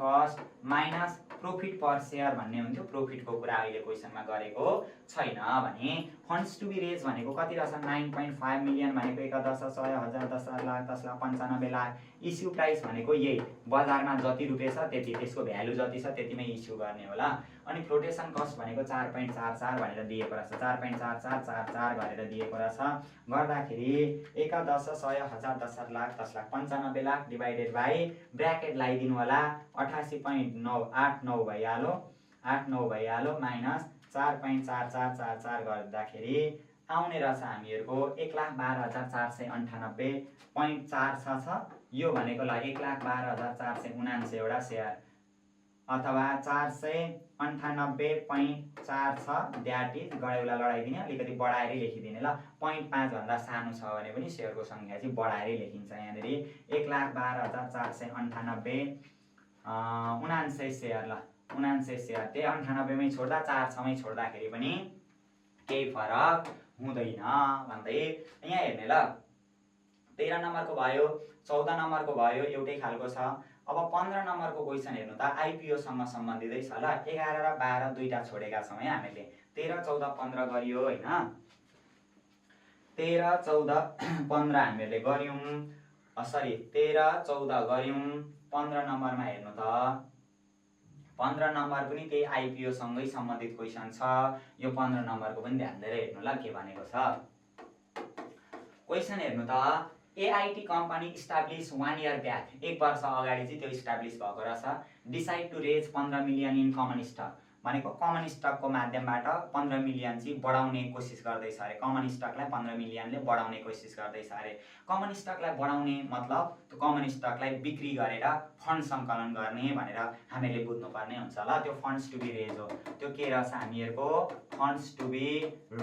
cost minus profit per share भन्ने हुन्थ्यो। प्रोफिटको कुरा अहिले क्वेसनमा गरेको छैन भने। फन्ड्स टु बी रेज भनेको कति रहेछ? 9.5 मिलियन भनेको 1 10 100 1000 10 लाख 10 लाख 95 लाख। इस्यु प्राइस भनेको यही बजारमा जति रुपियाँ छ त्यति, त्यसको भ्यालु जति छ त्यतिमै इस्यु गर्ने होला। अनि फ्लोटेसन कस्ट भनेको 4.44 भनेर दिएको रहेछ, 4.4444 गरेर दिएको रहेछ। गर्दाखेरि 1 10 100 1000 10 lakh 10 lakh 95 lakh divided by bracket लगाइदिनु होला 88.989 भइहाल्यो माइनस 4.4444 गर्दाखेरि आउने रहेछ हामीहरूको 1,12,498.4 छ। यो भनेको ल 1,12,479 एउटा सेयर अथवा 498.4 छ। द्याट इज गडेउला लडाइदिने, अलिकति बढाएरै लेखिदिने ल। 0.5 भन्दा सानो छ भने पनि सेयरको सङ्ख्या चाहिँ बढाएरै लेखिन्छ। यहाँनिर 1,12,498 सेयर ल, 99 सेयर त्यही 98 मै छोड्दा 4 6 मै छोड्दाखेरि पनि केही फरक हुँदैन भन्दै यहाँ हेर्ने ल। 13 नम्बरको भयो, 14 नम्बरको भयो, एउटै खालको छ। अब 15 नम्बरको क्वेसन हेर्नु त आइपिओ सँग सम्बन्धितै छ ल। 11 र 12 दुईटा छोडेका छौँ है हामीले। 13 14 15 गरियो होइन, 13 14 15 हामीले गर्यौँ, 13 14 गर्यौँ। 15 नम्बरमा हेर्नु त, 15 नम्बर पनि त्यही आइपिओ सँगै सम्बन्धित क्वेसन छ। यो 15 नम्बरको पनि ध्यान दिएर हेर्नु ल के भनेको छ। क्वेसन हेर्नु त, AIT company establish 1 year back, 1 वर्ष अगाडि चाहिँ त्यो इस्टाब्लिस भएको रहेछ। Decide to raise 15 million in common stock भनेको कमन स्टकको माध्यमबाट 15 मिलियन चाहिँ बढाउने कोसिस गर्दैछ अरे। कमन स्टकलाई 15 मिलियनले बढाउने कोसिस गर्दैछ अरे। कमन स्टकलाई बढाउने मतलब त्यो कमन स्टकलाई बिक्री गरेर फन्ड सङ्कलन गर्ने भनेर हामीले बुझ्नुपर्ने हुन्छ ल। त्यो फन्ड्स टु बी रेज हो। त्यो के रहेछ हामीहरूको? फन्ड्स टु बी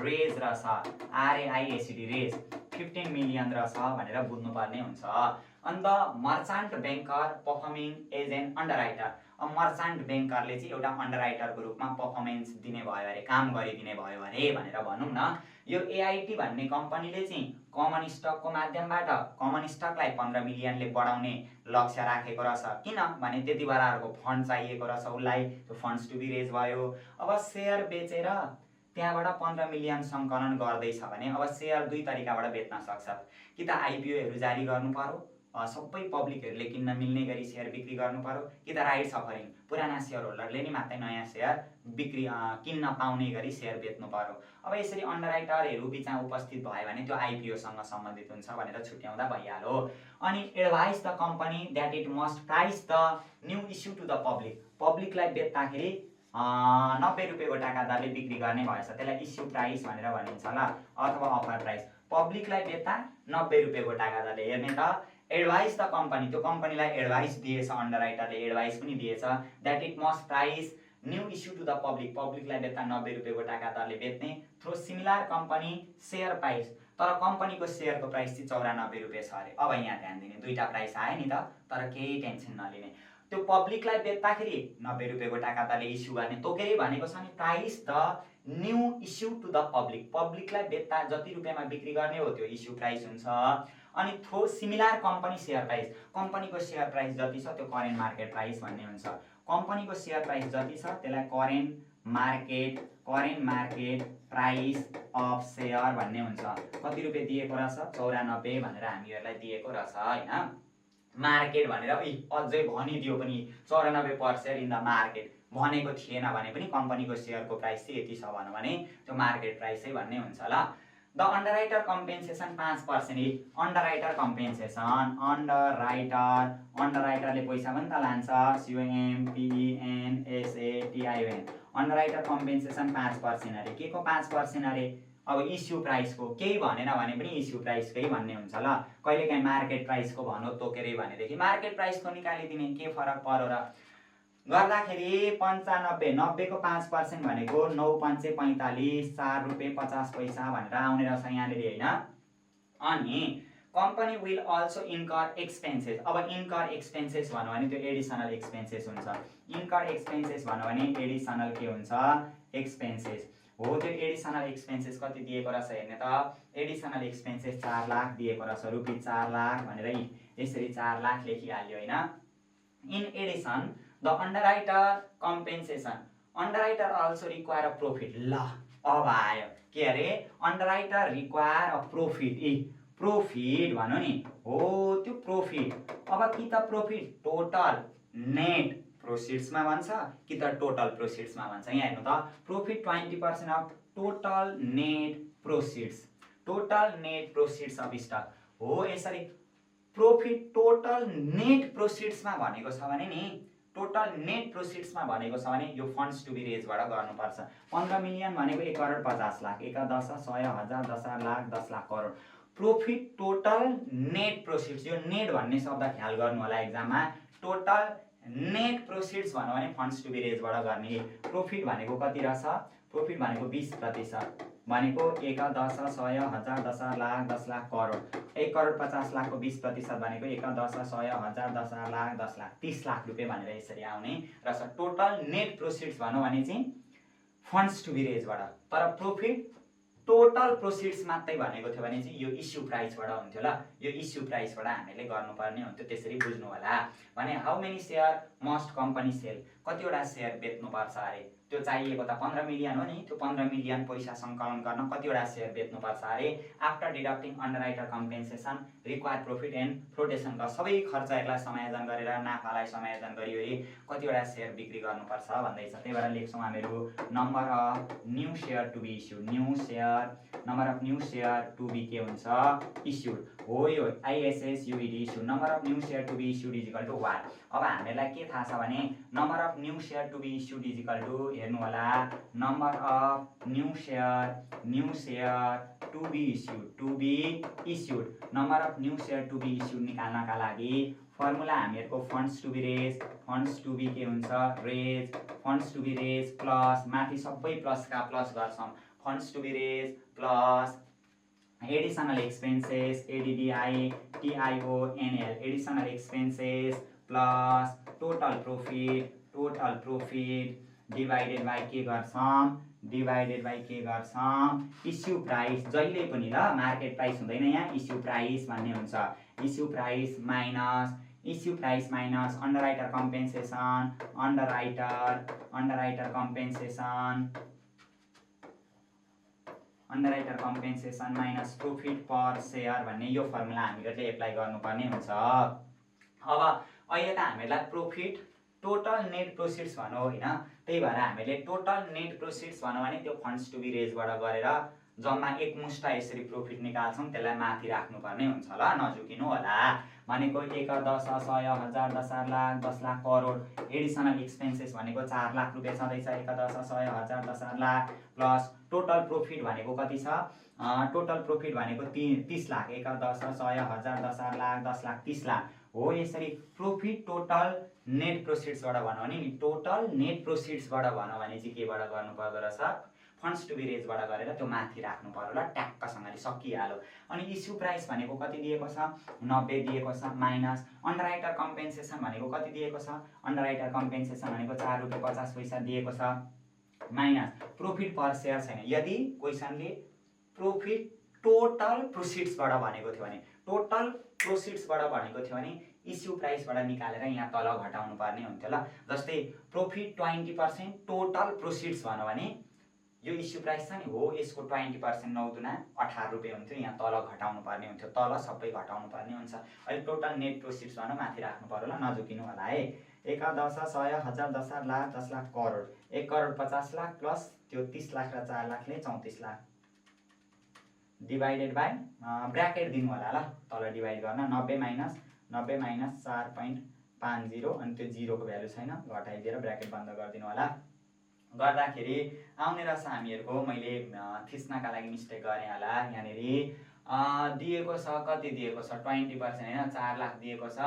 रेज रहेछ, आरएआइएसडी रेज 15 मिलियन रहेछ भनेर बुझ्नुपर्ने हुन्छ। अन्त मर्चान्ट ब्याङ्कर पर्फर्मिङ एज एन अन्डरराइटर, अब मर्चान्ट ब्याङ्करले चाहिँ एउटा अन्डरराइटरको रूपमा पर्फर्मेन्स दिने भयो अरे, काम गरिदिने भयो अरे भनेर भनौँ न। यो एआइटी भन्ने कम्पनीले चाहिँ कमन स्टकको माध्यमबाट कमन स्टकलाई 15 मिलियनले बढाउने लक्ष्य राखेको रहेछ। किनभने त्यति बेलाहरूको फन्ड चाहिएको रहेछ उसलाई, त्यो फन्ड्स टु बी रेज भयो। अब सेयर बेचेर त्यहाँबाट 15 मिलियन सङ्कलन गर्दैछ भने अब सेयर दुई तरिकाबाट बेच्न सक्छ। कि त आइपिओहरू जारी गर्नु पर्यो, सबै पब्लिकहरूले किन्न मिल्ने गरी सेयर बिक्री गर्नु पर्यो, कि त राइट्स अफरिङ, पुराना सेयर होल्डरले नि मात्रै नयाँ सेयर बिक्री किन्न पाउने गरी सेयर बेच्नु पर्यो। अब यसरी अन्डरराइटरहरू बिचमा उपस्थित भयो भने त्यो आइपिओसँग सम्बन्धित हुन्छ भनेर छुट्याउँदा भइहाल्यो। अनि advise the company that it must price the new issue to the public, पब्लिकलाई बेच्दाखेरि 90 रुपियाँको टाका दरले बिक्री गर्ने भएछ, त्यसलाई इस्यु प्राइस भनेर भनिन्छ ल, अथवा अफर प्राइस। पब्लिकलाई बेच्दा 90 रुपियाँको टाका दरले। हेर्ने त, एडभाइस द कम्पनी, त्यो कम्पनीलाई एडभाइस दिएछ, अन्डरराइटरले एडभाइस पनि दिएछ that it must price new issue to the public, पब्लिकलाई बेच्दा 90 रुपियाँको टाका दरले बेच्ने through similar company share price. तर कम्पनीको सेयरको प्राइस चाहिँ 94 रुपियाँ छ अरे। अब यहाँ ध्यान दिने, दुईटा प्राइस आयो नि त, तर केही टेन्सन नलिने। त्यो पब्लिकलाई बेच्दाखेरि 90 रुपियाँको टाका दरले इस्यु गर्ने तोकेरै भनेको छ नि, price the new issue to the public, पब्लिकलाई बेच्दा जति रुपियाँमा बिक्री गर्ने हो त्यो इस्यु प्राइस हुन्छ। अनि through similar company share price, कम्पनीको सेयर प्राइस जति छ त्यो करेन्ट मार्केट प्राइस भन्ने हुन्छ। कम्पनीको सेयर प्राइस जति छ त्यसलाई current market price of share भन्ने हुन्छ। कति रुपियाँ दिएको रहेछ 94 भनेर हामीहरूलाई दिएको रहेछ हैन। मार्केट भनेर अझै भनिदियो पनि 94 पर सेयर इन द मार्केट भनेको थिएन भने पनि कम्पनीको सेयरको प्राइस चाहिँ यति छ भन्यो भने त्यो मार्केट प्राइसै भन्ने हुन्छ ल। The underwriter compensation 5%। Underwriter compensation, अन्डरराइटरले पैसा पनि त लान्छ, COMPENSATION। अन्डरराइटर कम्पेन्सेसन 5% अरे। के को 5% अरे? अब इस्यु प्राइसको, केही भनेन भने पनि इस्यु प्राइसकै भन्ने हुन्छ ल। कहिलेकाहीँ मार्केट प्राइसको भनो तोकेरै भनेदेखि मार्केट प्राइसको निकालिदिने के फरक पर्यो र गर्दाखेरि 95 90 को 5% भनेको 9 5 45 4 रुपियाँ 50 पैसा भनेर आउने रहेछ यहाँनिर हैन। अनि company will also incur expenses. अब इन्कर एक्सपेन्सेस भन्यो भने त्यो एडिसनल एक्सपेन्सेस हुन्छ। इन्कर एक्सपेन्सेस भन्यो भने एडिसनल के हुन्छ? एक्सपेन्सेस हो। त्यो एडिसनल एक्सपेन्सेस कति दिएको रहेछ हेर्ने त। एडिसनल एक्सपेन्सेस 4 लाख दिएको रहेछ, रुपियाँ 4 लाख भनेर यसरी 4 लाख लेखिहाल्यो हैन। In addition the underwriter compensation, underwriter also require a profit. ल अब आयो के अरे? Underwriter require a profit. Profit भन्यो नि हो, त्यो प्रॉफिट अब कि त प्रॉफिट टोटल नेट प्रोसिड्समा भन्छ कि त टोटल प्रोसिड्समा भन्छ। यहाँ हेर्नु त, profit 20% of total net proceeds, total net proceeds of stock हो। यसरी प्रॉफिट टोटल नेट प्रोसिड्समा भनेको छ भने नि, टोटल नेट प्रोसिड्समा भनेको छ भने यो फन्ड्स टु बी रेजबाट गर्नुपर्छ। 15 मिलियन भनेको 1 crore 50 lakh, 1 10 100 1000 10 lakh 10 lakh crore. Profit total net proceeds, यो नेट भन्ने शब्द ख्याल गर्नु होला एक्जाममा। टोटल नेट प्रोसिड्स भन्यो भने फन्ड्स टु बी रेजबाट गर्ने। प्रॉफिट भनेको कति रहेछ? प्रॉफिट भनेको 20% भनेको 1 10 100 1000 10 लाख 10 लाख करोड। 1 करोड 50 लाखको 20% भनेको 1 10 100 1000 10 लाख 10 लाख 30 लाख रुपियाँ भनेर यसरी आउने रहेछ। टोटल नेट प्रोसिड्स भन्यो भने चाहिँ फन्ड्स टु बी रेजबाट। तर प्रॉफिट टोटल प्रोसिड्स मात्रै भनेको थियो भने चाहिँ यो इस्यु प्राइसबाट हुन्थ्यो ल। यो इस्यु प्राइसबाट हामीले गर्नुपर्ने हुन्थ्यो, त्यसरी बुझ्नु होला। भने how many share must company sell, कतिवटा शेयर बेच्नुपर्छ अरे? त्यो चाहिएको त 15 मिलियन हो नि, त्यो 15 मिलियन पैसा सङ्कलन गर्न कतिवटा शेयर बेच्नुपर्छ अरे? After deducting underwriter compensation require profit and flotation का सबै खर्चहरूलाई समायोजन गरेर नाफालाई समायोजन गरिवरी कतिवटा शेयर बिक्री गर्नुपर्छ भन्दैछ। त्यही भएर लेख्छौँ हामीहरू number of new share to be issued, new share number of new share to be के हुन्छ? इस्युड हो। यो ISSUED issued, number of new share to be issued is equal to what. अब हामीलाई के थाहा छ भने number of new share to be issued is equal to, हेर्नु होला, number of new share to be issued, number of new share to be issued निकाल्नका लागि फर्मुला हामीहरूको funds to be raise, funds to be के हुन्छ? Raise, funds to be raise plus माथि सबै प्लसका प्लस गर्छौँ। Funds to be raise plus additional expenses ADDITIONL, additional expenses plus total profit divided by के गर्छौँ? Issue price. जहिले पनि ल मार्केट प्राइस हुँदैन यहाँ, इस्यु प्राइस भन्ने हुन्छ। Issue price minus underwriter compensation, underwriter compensation minus profit per share भन्ने यो फर्मुला हामीले एप्लाई गर्नुपर्ने हुन्छ। अब अहिले त हामीलाई प्रॉफिट टोटल नेट प्रोसिड्स भनौँ होइन, त्यही भएर हामीले टोटल नेट प्रोसिड्स भनौँ भने त्यो फन्ड्स टु बी रेजबाट गरेर जम्मा एकमुष्ट यसरी प्रॉफिट निकाल्छौँ, त्यसलाई माथि राख्नुपर्ने हुन्छ ल, नझुकिनु होला। भनेको 1 10 100 1000 10 लाख 10 लाख करोड। एडिसनल एक्सपेन्सेस भनेको 4 लाख रुपियाँ छँदैछ, 1 10 100 1000 10 लाख प्लस टोटल प्रॉफिट भनेको कति छ? टोटल प्रॉफिट भनेको 30 लाख, 1 10 100 1000 10 लाख 10 लाख 30 लाख हो। यसरी प्रॉफिट टोटल नेट प्रोसिड्सबाट भनौँ भने नि, टोटल नेट प्रोसिड्सबाट भनौँ भने चाहिँ केबाट गर्नु पर्दो रहेछ? फन्ड्स टु बी रेजबाट गरेर त्यो माथि राख्नु पर्यो ल, ट्याक्कसँगले सकिहाल्यो। अनि इस्यु प्राइस भनेको कति दिएको छ? 90 दिएको छ, माइनस अन्डरराइटर कम्पेन्सेसन भनेको कति दिएको छ? अन्डरराइटर कम्पेन्सेसन भनेको 4 रुपियाँ 50 पैसा दिएको छ, माइनस प्रॉफिट पर सेयर छैन। यदि क्वेसनले प्रॉफिट टोटल प्रोसिड्सबाट भनेको थियो भने टोटल प्रोसिड्सबाट भनेको थियो भने इस्यु प्राइसबाट निकालेर यहाँ तल घटाउनु पर्ने हुन्थ्यो ल। जस्तै प्रोफिट 20% टोटल प्रोसिड्स भन्यो भने यो इस्यु प्राइस छ नि हो यसको 20% 9 दुना 18 रुपियाँ हुन्थ्यो, यहाँ तल घटाउनु पर्ने हुन्थ्यो, तल सबै घटाउनु पर्ने हुन्छ। अहिले टोटल नेट प्रोसिड्स भन्नु माथि राख्नु पर्यो ल, नझुकिनु होला है। 1 10 100 1000 10 लाख 10 लाख करोड 1 करोड 50 लाख प्लस त्यो 30 लाख र 4 लाखले 34 लाख डिवाइडेड बाई ब्र्याकेट दिनु होला ल, तल डिवाइड गर्न 90 माइनस 4.50 अनि त्यो जिरोको भ्यालु छैन घटाइदिएर ब्र्याकेट बन्द गरिदिनु होला। गर्दाखेरि आउने रहेछ हामीहरूको मैले थिच्नका लागि मिस्टेक गरेँ होला। यहाँनिर दिएको छ कति दिएको छ 20% होइन 4 लाख दिएको छ,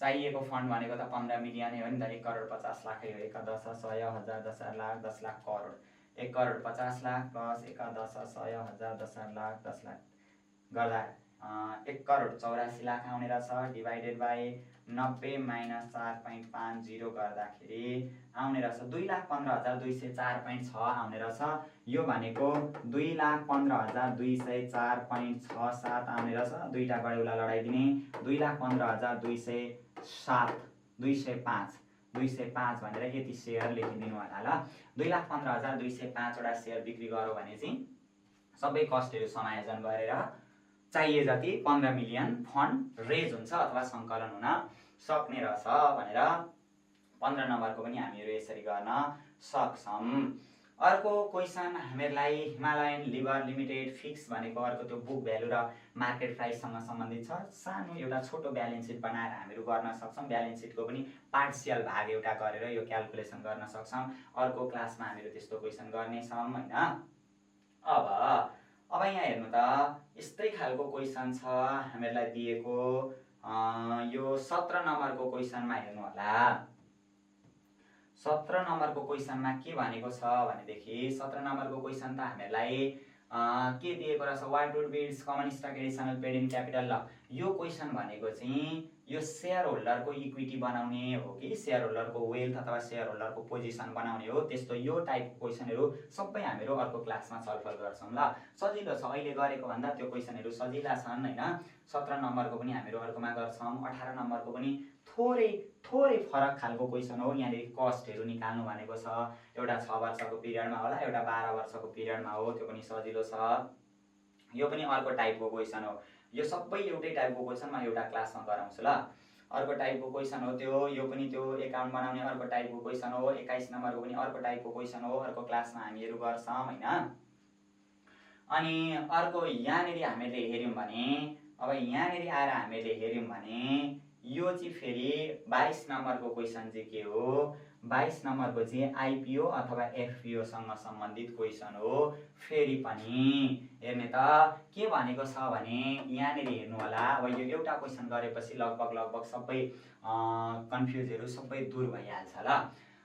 चाहिएको फन्ड भनेको त 15 मिलियन हो नि त, 1 करोड 50 लाखै हो। 1 10 100 1000 10 लाख 10 लाख करोड 1 करोड 50 लाख प्लस 1 10 100 1000 10 लाख 10 लाख गर्दा 1 करोड 84 लाख आउने रहेछ डिवाइडेड बाई 90 माइनस 4.50 गर्दाखेरि आउने रहेछ 2,15,204.6 आउने रहेछ। यो भनेको 2,15,204.67 आउने रहेछ। दुईटा गडेउला लडाइदिने 2,15,207 205 भनेर यति सेयर लेखिदिनु होला ल। 2,15,205 वटा सेयर बिक्री गरौँ भने चाहिँ सबै कस्टहरू समायोजन गरेर चाहिए जति 15 मिलियन फन्ड रेज हुन्छ अथवा सङ्कलन हुन सक्ने रहेछ भनेर 15 नम्बरको पनि हामीहरू यसरी गर्न सक्छौँ। अर्को क्वेसन हामीहरूलाई हिमालयन लिभर लिमिटेड फिक्स भनेको अर्को त्यो बुक भ्यालु र मार्केट प्राइससँग सम्बन्धित छ। सानो एउटा छोटो ब्यालेन्स सिट बनाएर हामीहरू गर्न सक्छौँ। ब्यालेन्स सिटको पनि पार्सियल भाग एउटा गरेर यो क्यालकुलेसन गर्न सक्छौँ। अर्को क्लासमा हामीहरू त्यस्तो क्वेसन गर्नेछौँ होइन। अब यहाँ हेर्नु त यस्तै खालको क्वेसन छ हामीहरूलाई दिएको। यो 17 नम्बरको क्वेसनमा हेर्नु होला। 17 नम्बरको क्वेसनमा के भनेको छ भनेदेखि 17 नम्बरको क्वेसन त हामीहरूलाई के दिएको रहेछ what would be its common stock additional paid in capital. ल यो क्वेसन भनेको चाहिँ यो सेयर होल्डरको इक्विटी बनाउने हो कि सेयर होल्डरको वेल्थ अथवा सेयर होल्डरको पोजिसन बनाउने हो, त्यस्तो यो टाइपको क्वेसनहरू सबै हामीहरू अर्को क्लासमा छलफल गर्छौँ ल। सजिलो छ अहिले गरेको भन्दा त्यो क्वेसनहरू सजिला छन् होइन। 17 नम्बरको पनि हामीहरू अर्कोमा गर्छौँ। 18 नम्बरको पनि थोरै फरक खालको क्वेसन हो। यहाँनिर कस्टहरू निकाल्नु भनेको छ, एउटा 6 वर्षको पिरियडमा होला एउटा 12 वर्षको पिरियडमा हो, त्यो पनि सजिलो छ। यो पनि अर्को टाइपको क्वेसन हो। यो सबै एउटै टाइपको क्वेसन म एउटा क्लासमा गराउँछु ल। अर्को टाइपको क्वेसन हो त्यो, यो पनि त्यो एकाउन्ट बनाउने अर्को टाइपको क्वेसन हो। 21 नम्बरको पनि अर्को टाइपको क्वेसन हो, अर्को क्लासमा हामीहरू गर्छौँ होइन। अनि अर्को यहाँनिर हामीले हेऱ्यौँ भने अब यहाँनिर आएर हामीले हेऱ्यौँ भने यो चाहिँ फेरि 22 नम्बरको क्वेसन चाहिँ के हो 22 नम्बरको चाहिँ आइपिओ अथवा एफपिओसँग सम्बन्धित क्वेसन हो। फेरि पनि हेर्ने त के भनेको छ भने यहाँनिर हेर्नु होला। अब यो एउटा क्वेसन गरेपछि लगभग सबै कन्फ्युजहरू सबै दूर भइहाल्छ ल।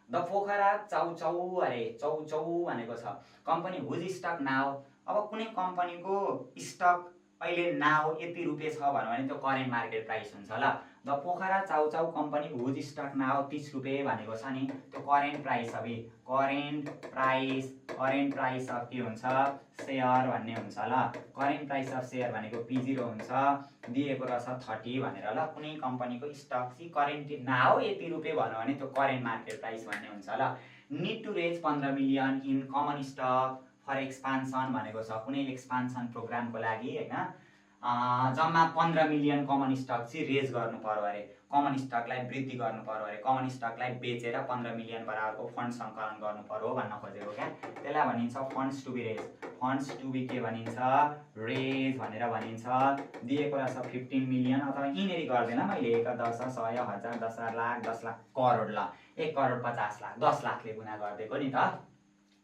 द पोखरा चाउचाउ अरे चौचौ भनेको छ कम्पनी हुज स्टक नाउ। अब कुनै कम्पनीको स्टक अहिले नाउ यति रुपियाँ छ भने त्यो करेन्ट मार्केट प्राइस हुन्छ ल। The Pokhara Chauchau company whose stock now 30 रुपियाँ भनेको छ नि, त्यो करेन्ट प्राइस अब करेन्ट प्राइस अफ के हुन्छ सेयर भन्ने हुन्छ ल। करेन्ट प्राइस अफ सेयर भनेको P0 हुन्छ, दिएको रहेछ 30 भनेर ल। कुनै कम्पनीको स्टक चाहिँ करेन्ट नाउ यति रुपियाँ भन्यो भने त्यो करेन्ट मार्केट प्राइस भन्ने हुन्छ ल। Need to raise 15 million in common stock for expansion भनेको छ कुनै एक्सपान्सन प्रोग्रामको लागि होइन। जम्मा 15 मिलियन कमन स्टक चाहिँ रेज गर्नु पर्यो अरे, कमन स्टकलाई वृद्धि गर्नु पर्यो अरे, कमन स्टकलाई बेचेर 15 मिलियन बराबरको फन्ड सङ्कलन गर्नु पर्यो भन्न खोजेको क्या। त्यसलाई भनिन्छ funds to be raise. Funds to be के भनिन्छ रेज भनेर भनिन्छ। दिएको रहेछ 15 मिलियन अथवा यिनीहरू गर्दैन मैले 1 10 100 1000 10 लाख 10 लाख करोड ल 1 करोड 50 लाख 10 लाखले गुणा गरिदिएको नि त।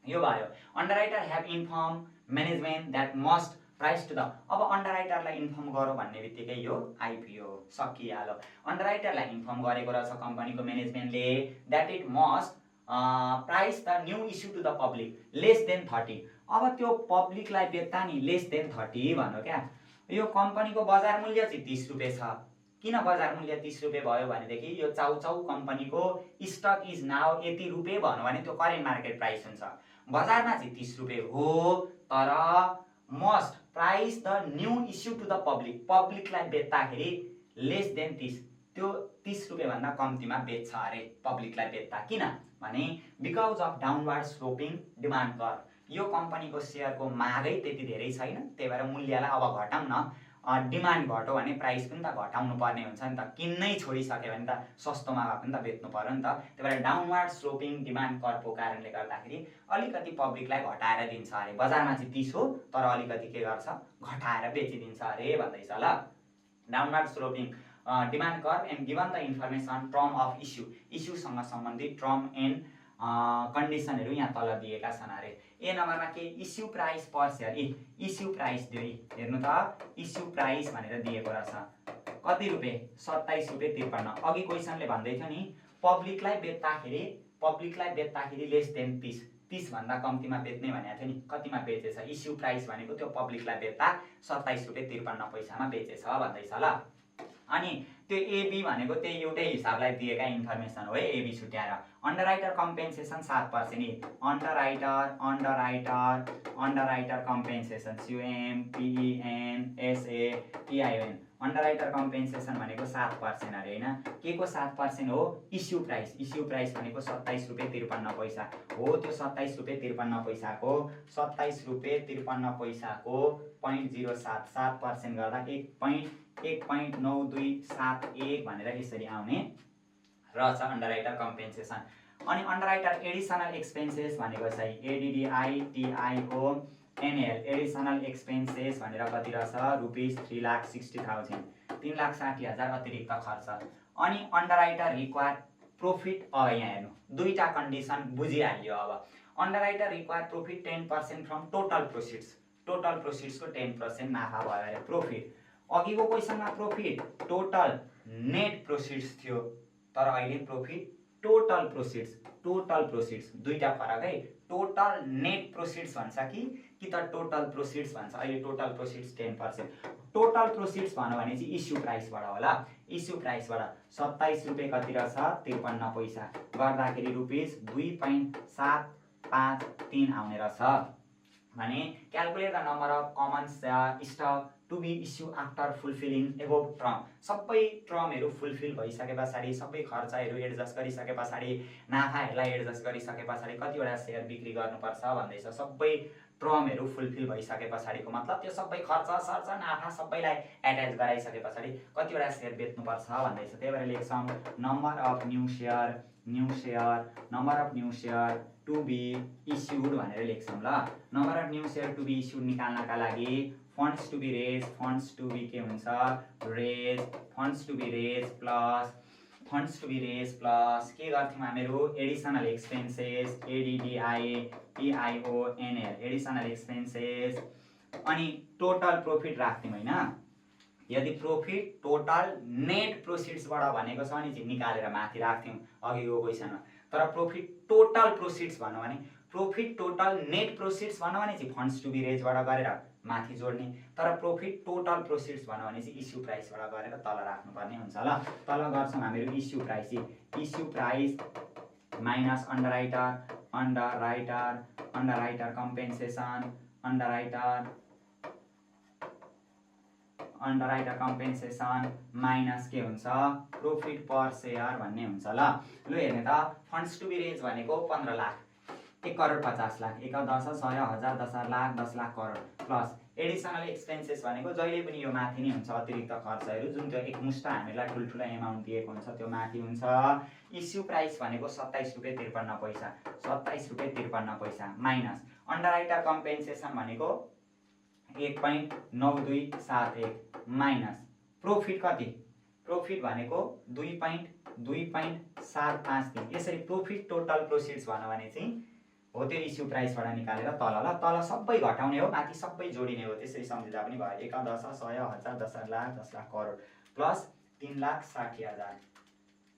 यो भयो underwriter have inform management that must price to the. अब अन्डरराइटरलाई इन्फर्म गरौँ भन्ने बित्तिकै यो आइपिओ सकिहाल्यो। अन्डरराइटरलाई इन्फर्म गरेको रहेछ कम्पनीको म्यानेजमेन्टले that it must price the new issue to the public less than 30। अब त्यो पब्लिकलाई बेच्दा नि लेस देन 30 भन्यो क्या। यो कम्पनीको बजार मूल्य चाहिँ 30 रुपियाँ छ। किन बजार मूल्य 30 रुपियाँ भयो भनेदेखि यो चाउचाउ कम्पनीको स्टक इज नाउ यति रुपियाँ भन्यो भने त्यो करेन्ट मार्केट प्राइस हुन्छ। बजारमा चाहिँ 30 रुपियाँ हो, तर must price the new issue to the public, पब्लिकलाई बेच्दाखेरि लेस देन 30, त्यो 30 रुपियाँ भन्दा कम्तीमा बेच्छ अरे पब्लिकलाई बेच्दा। किन भने because of downward sloping demand curve, यो कम्पनीको सेयरको मागै त्यति धेरै छैन, त्यही भएर मूल्यलाई अब घटाउन डिमान्ड घट्यो भने प्राइस पनि त घटाउनु पर्ने हुन्छ नि त, किन्नै छोडिसक्यो भने त सस्तोमा भए पनि त बेच्नु पर्यो नि त। त्यही भएर डाउनवर्ड स्लोपिङ डिमान्ड कर्भको कारणले गर्दाखेरि अलिकति पब्लिकलाई घटाएर दिन्छ अरे, बजारमा चाहिँ 30 हो तर अलिकति के गर्छ घटाएर बेचिदिन्छ अरे भन्दैछ ल। Downward sloping demand curve and given the information term of issue, इस्युसँग सम्बन्धित टर्म एन्ड कन्डिसनहरू यहाँ तल दिएका छन् अरे। ए नम्बरमा के issue price per share, issue price दियो, हेर्नु त इस्यु प्राइस भनेर दिएको रहेछ कति रुपियाँ 27 रुपियाँ 53। अघि क्वेसनले भन्दै थियो नि पब्लिकलाई बेच्दाखेरि लेस देन 30 भन्दा कम्तीमा बेच्ने भनेको थियो नि, कतिमा बेचेछ इस्यु प्राइस भनेको त्यो पब्लिकलाई बेच्दा 27 रुपियाँ 53 पैसामा बेचेछ भन्दैछ ल। अनि त्यो एबी भनेको त्यही एउटै हिसाबलाई दिएका इन्फर्मेसन हो है, एबी छुट्याएर। अन्डरराइटर कम्पेन्सेसन 7%, अन्डरराइटर कम्पेन्सेसन CUMPENSATION, अन्डरराइटर कम्पेन्सेसन भनेको 7% अरे होइन। के को 7% हो इस्यु प्राइस भनेको 27 रुपियाँ 53 पैसा हो, त्यो 27 रुपियाँ 53 पैसाको 27 रुपियाँ 53 पैसाको 0.077% गर्दा 1.9271 भनेर यसरी आउने रहेछ अन्डरराइटर कम्पेन्सेसन। अनि अन्डरराइटर एडिसनल एक्सपेन्सेस भनेको चाहिँ ADDITIONL, एडिसनल एक्सपेन्सेस भनेर कति रहेछ ₹3,60,000, 3,60,000 अतिरिक्त खर्च। अनि अन्डरराइटर रिक्वायर प्रॉफिट, अब यहाँ हेर्नु दुईटा कन्डिसन बुझिहाल्यो। अब अन्डरराइटर रिक्वायर प्रॉफिट 10% फ्रम टोटल प्रोसिड्सको 10% नाफा भयो अरे प्रॉफिट। अघिको क्वेसनमा प्रॉफिट टोटल नेट प्रोसिड्स थियो, तर अहिले प्रॉफिट टोटल प्रोसिड्स दुईटा फरक है। टोटल नेट प्रोसिड्स भन्छ कि त टोटल प्रोसिड्स भन्छ। अहिले टोटल प्रोसिड्स 10%, टोटल प्रोसिड्स भन्यो भने चाहिँ इस्यु प्राइसबाट होला। इस्यु प्राइसबाट 27 रुपियाँ कति रहेछ 53 पैसा गर्दाखेरि ₹2.753 आउने रहेछ भने calculate the number of common stock to be issue after fulfilling above term. सबै टर्महरू फुलफिल भइसके पछाडि, सबै खर्चहरू एडजस्ट गरिसके पछाडि, नाफाहरूलाई एडजस्ट गरिसके पछाडि कतिवटा सेयर बिक्री गर्नुपर्छ भन्दैछ। सबै टर्महरू फुलफिल भइसके पछाडिको मतलब त्यो सबै खर्च सर्च नाफा सबैलाई एट्याच गराइसके पछाडि कतिवटा सेयर बेच्नुपर्छ भन्दैछ। त्यही भएर लेख्छौँ number of new share to be issued भनेर लेख्छौँ ल। Number of new share to be issued निकाल्नका लागि फन्ड्स टु बी रेज के हुन्छ funds to be raise plus के गर्थ्यौँ हामीहरू additional expenses ADDITIONL additional expenses अनि टोटल प्रॉफिट राख्थ्यौँ होइन। यदि प्रॉफिट टोटल नेट प्रोसिड्सबाट भनेको छ भने चाहिँ निकालेर माथि राख्थ्यौँ अघिको क्वेसनमा। तर प्रॉफिट टोटल प्रोसिड्स भन्नु भने प्रॉफिट टोटल नेट प्रोसिड्स भन्नु भने चाहिँ फन्ड्स टु बी रेजबाट गरेर माथि जोड्ने, तर प्रॉफिट टोटल प्रोसिड्स भन्नु भने चाहिँ इस्यु प्राइसबाट गरेर तल राख्नुपर्ने हुन्छ ल। तल गर्छौँ हामीहरू issue price minus underwriter compensation minus के हुन्छ प्रॉफिट पर सेयर भन्ने हुन्छ ल। लु हेर्ने त फन्ड्स टु बी रेज भनेको 15 lakh, 1,50,00,000, 1 10 100 1000 10 lakh 10 lakh crore plus additional expenses भनेको जहिले पनि यो माथि नै हुन्छ अतिरिक्त खर्चहरू, जुन त्यो एकमुष्ट हामीलाई ठुल्ठुलो एमाउन्ट दिएको हुन्छ त्यो माथि हुन्छ। इस्यु प्राइस भनेको 27 रुपियाँ 53 पैसा माइनस अन्डरराइटर कम्पेन्सेसन भनेको 1.9271 माइनस प्रॉफिट कति प्रॉफिट भनेको 2.753। यसरी प्रॉफिट टोटल प्रोसिड्स भन्यो भने चाहिँ हो त्यो इस्यु प्राइसबाट निकालेर तल ल, तल सबै घटाउने हो माथि सबै जोडिने हो, त्यसरी सम्झिँदा पनि भयो। 1 10 100 1000 10 lakh 10 lakh crore plus 3,60,000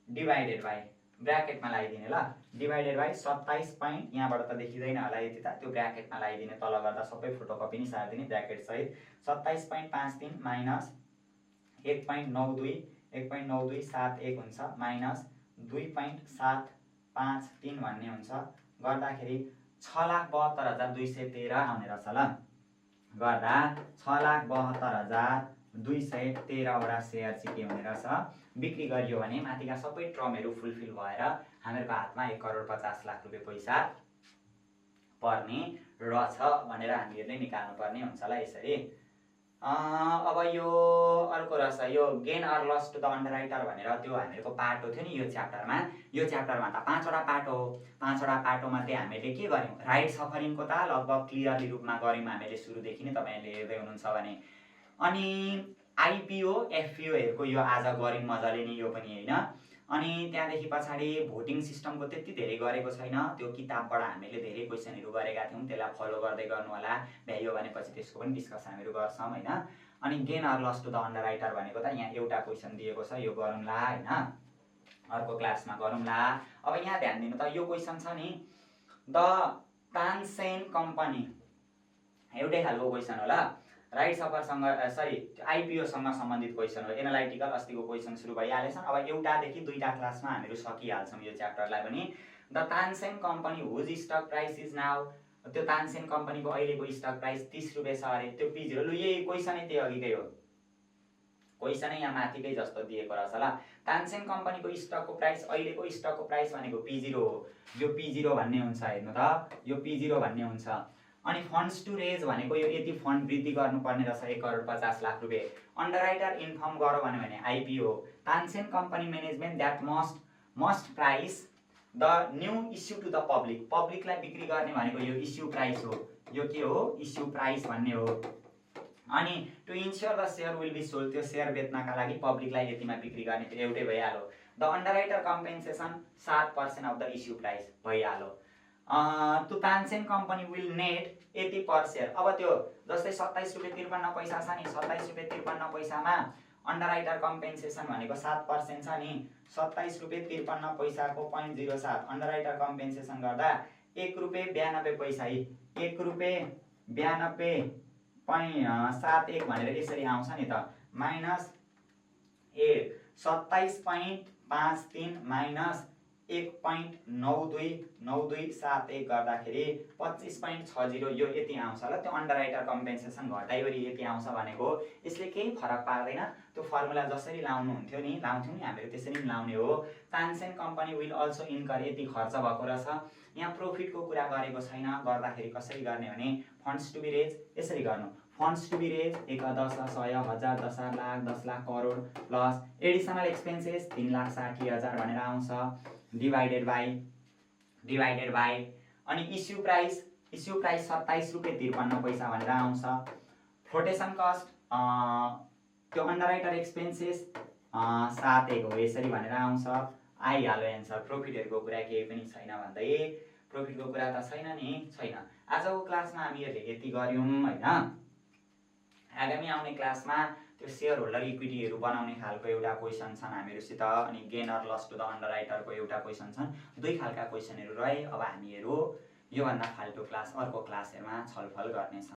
divided by ब्र्याकेटमा लगाइदिने ल, डिभाइडेड बाई 27 पॉइन्ट यहाँबाट त देखिँदैन होला यति त, त्यो ब्र्याकेटमा लगाइदिने तल गर्दा सबै फोटोकपी नै सारिदिने ब्र्याकेट सहित 27.53 माइनस 1.9271 हुन्छ माइनस 2.753 भन्ने हुन्छ गर्दाखेरि 6,72,213 आउने रहेछ ल। गर्दा 6,72,213वटा सेयर चाहिँ के हुने रहेछ बिक्री गरियो भने माथिका सबै टर्महरू फुलफिल भएर हामीहरूको हातमा 1,50,00,000 रुपियाँ पैसा पर्ने रहेछ भनेर हामीहरूले निकाल्नु पर्ने हुन्छ ल यसरी। अब यो अर्को रहेछ यो gain or loss to the underwriter भनेर त्यो हामीहरूको पार्ट थियो नि यो च्याप्टरमा त 5वटा पार्ट हो। 5वटा पार्टोमध्ये हामीले के गर्यौँ राइट सफरिङको त लगभग क्लियरली रूपमा गऱ्यौँ हामीले सुरुदेखि नै तपाईँले हेर्दै हुनुहुन्छ भने। अनि आइपिओ एफपिओहरूको यो आज गऱ्यौँ मजाले नै यो पनि होइन। अनि त्यहाँदेखि पछाडि भोटिङ सिस्टमको त्यति धेरै गरेको छैन, त्यो किताबबाट हामीले धेरै क्वेसनहरू गरेका थियौँ, त्यसलाई फलो गर्दै गर्नु होला, भ्याइयो भनेपछि त्यसको पनि डिस्कसन हामीहरू गर्छौँ होइन। अनि gain or loss to the underwriter भनेको त यहाँ एउटा क्वेसन दिएको छ, यो गरौँला होइन, अर्को क्लासमा गरौँला। अब यहाँ ध्यान दिनु त यो क्वेसन छ नि द तानसेन कम्पनी एउटै खालको क्वेसन होला, राइट सफरसँग आइपिओसँग सम्बन्धित क्वेसन हो, एनालाइटिकल अस्तिको क्वेसन सुरु भइहालेछन्। अब एउटादेखि 2टा क्लासमा हामीहरू सकिहाल्छौँ यो च्याप्टरलाई पनि। The Tansen company whose stock price is now, त्यो तानसेन कम्पनीको अहिलेको स्टक प्राइस 30 रुपियाँ छ अरे, त्यो P0 लु यही क्वेसनै त्यही अघिकै हो, क्वेसनै यहाँ माथिकै जस्तो दिएको रहेछ ल। तानसेन कम्पनीको स्टकको प्राइस अहिलेको स्टकको प्राइस भनेको P0 हो, यो P0 भन्ने हुन्छ हेर्नु त, यो P0 भन्ने हुन्छ। अनि फन्ड्स टु रेज भनेको यो यति फन्ड वृद्धि गर्नुपर्ने रहेछ 1,50,00,000 रुपियाँ। अन्डरराइटर इन्फर्म गर्यो भने IPO Tansen company management that must price the new issue to the पब्लिकलाई बिक्री गर्ने भनेको यो इस्यु प्राइस हो, यो के हो इस्यु प्राइस भन्ने हो। अनि to ensure the share will be sold, त्यो सेयर बेच्नका लागि पब्लिकलाई यतिमा बिक्री गर्ने, त्यो एउटै भइहाल्यो। The underwriter compensation 7% of the issue price भइहाल्यो। To Tansen company will net 80 per share. अब त्यो जस्तै 27 रुपियाँ 53 पैसा छ नि, 27 रुपियाँ 53 पैसामा अन्डरराइटर कम्पेन्सेसन भनेको 7% छ नि, 27 रुपियाँ 53 पैसाको 0.07 अन्डरराइटर कम्पेन्सेसन गर्दा 1 रुपियाँ 92 पैसा, 1 रुपियाँ 92.71 भनेर यसरी आउँछ नि त, माइनस 27.53 माइनस 1.929271 गर्दाखेरि 25.60 यो यति आउँछ ल। त्यो अन्डरराइटर कम्पेन्सेसन घटाइवरी यति आउँछ भनेको यसले केही फरक पार्दैन, त्यो फर्मुला जसरी लाउनुहुन्थ्यो नि लाउँथ्यौँ नि हामीहरू त्यसरी पनि लाउने हो। Tansen company will also incur यति खर्च भएको रहेछ, यहाँ प्रोफिटको कुरा गरेको छैन, गर्दाखेरि कसरी गर्ने भने फन्ड्स टु बी रेज यसरी गर्नु, funds to be raise 1 10 100 1000 10 lakh 10 lakh crore plus additional expenses 3,60,000 भनेर आउँछ डिवाइडेड बाई अनि इस्यु प्राइस 27 रुपियाँ 53 पैसा भनेर आउँछ। फ्लोटेसन कस्ट त्यो अन्डरराइटर एक्सपेन्सेस 7.1 हो यसरी भनेर आउँछ, आइहाल्यो एन्सर। प्रोफिटहरूको कुरा केही पनि छैन भन्दै, प्रोफिटको कुरा त छैन नि, छैन। आजको क्लासमा हामीहरूले यति गऱ्यौँ होइन। आगामी आउने क्लासमा त्यो सेयर होल्डर इक्विटीहरू बनाउने खालको एउटा क्वेसन छन् हामीहरूसित, अनि gain or loss to the अन्डरराइटरको एउटा क्वेसन छन्, 2 खालका क्वेसनहरू रहे। अब हामीहरू योभन्दा फाल्टो क्लास अर्को क्लासहरूमा छलफल गर्नेछौँ।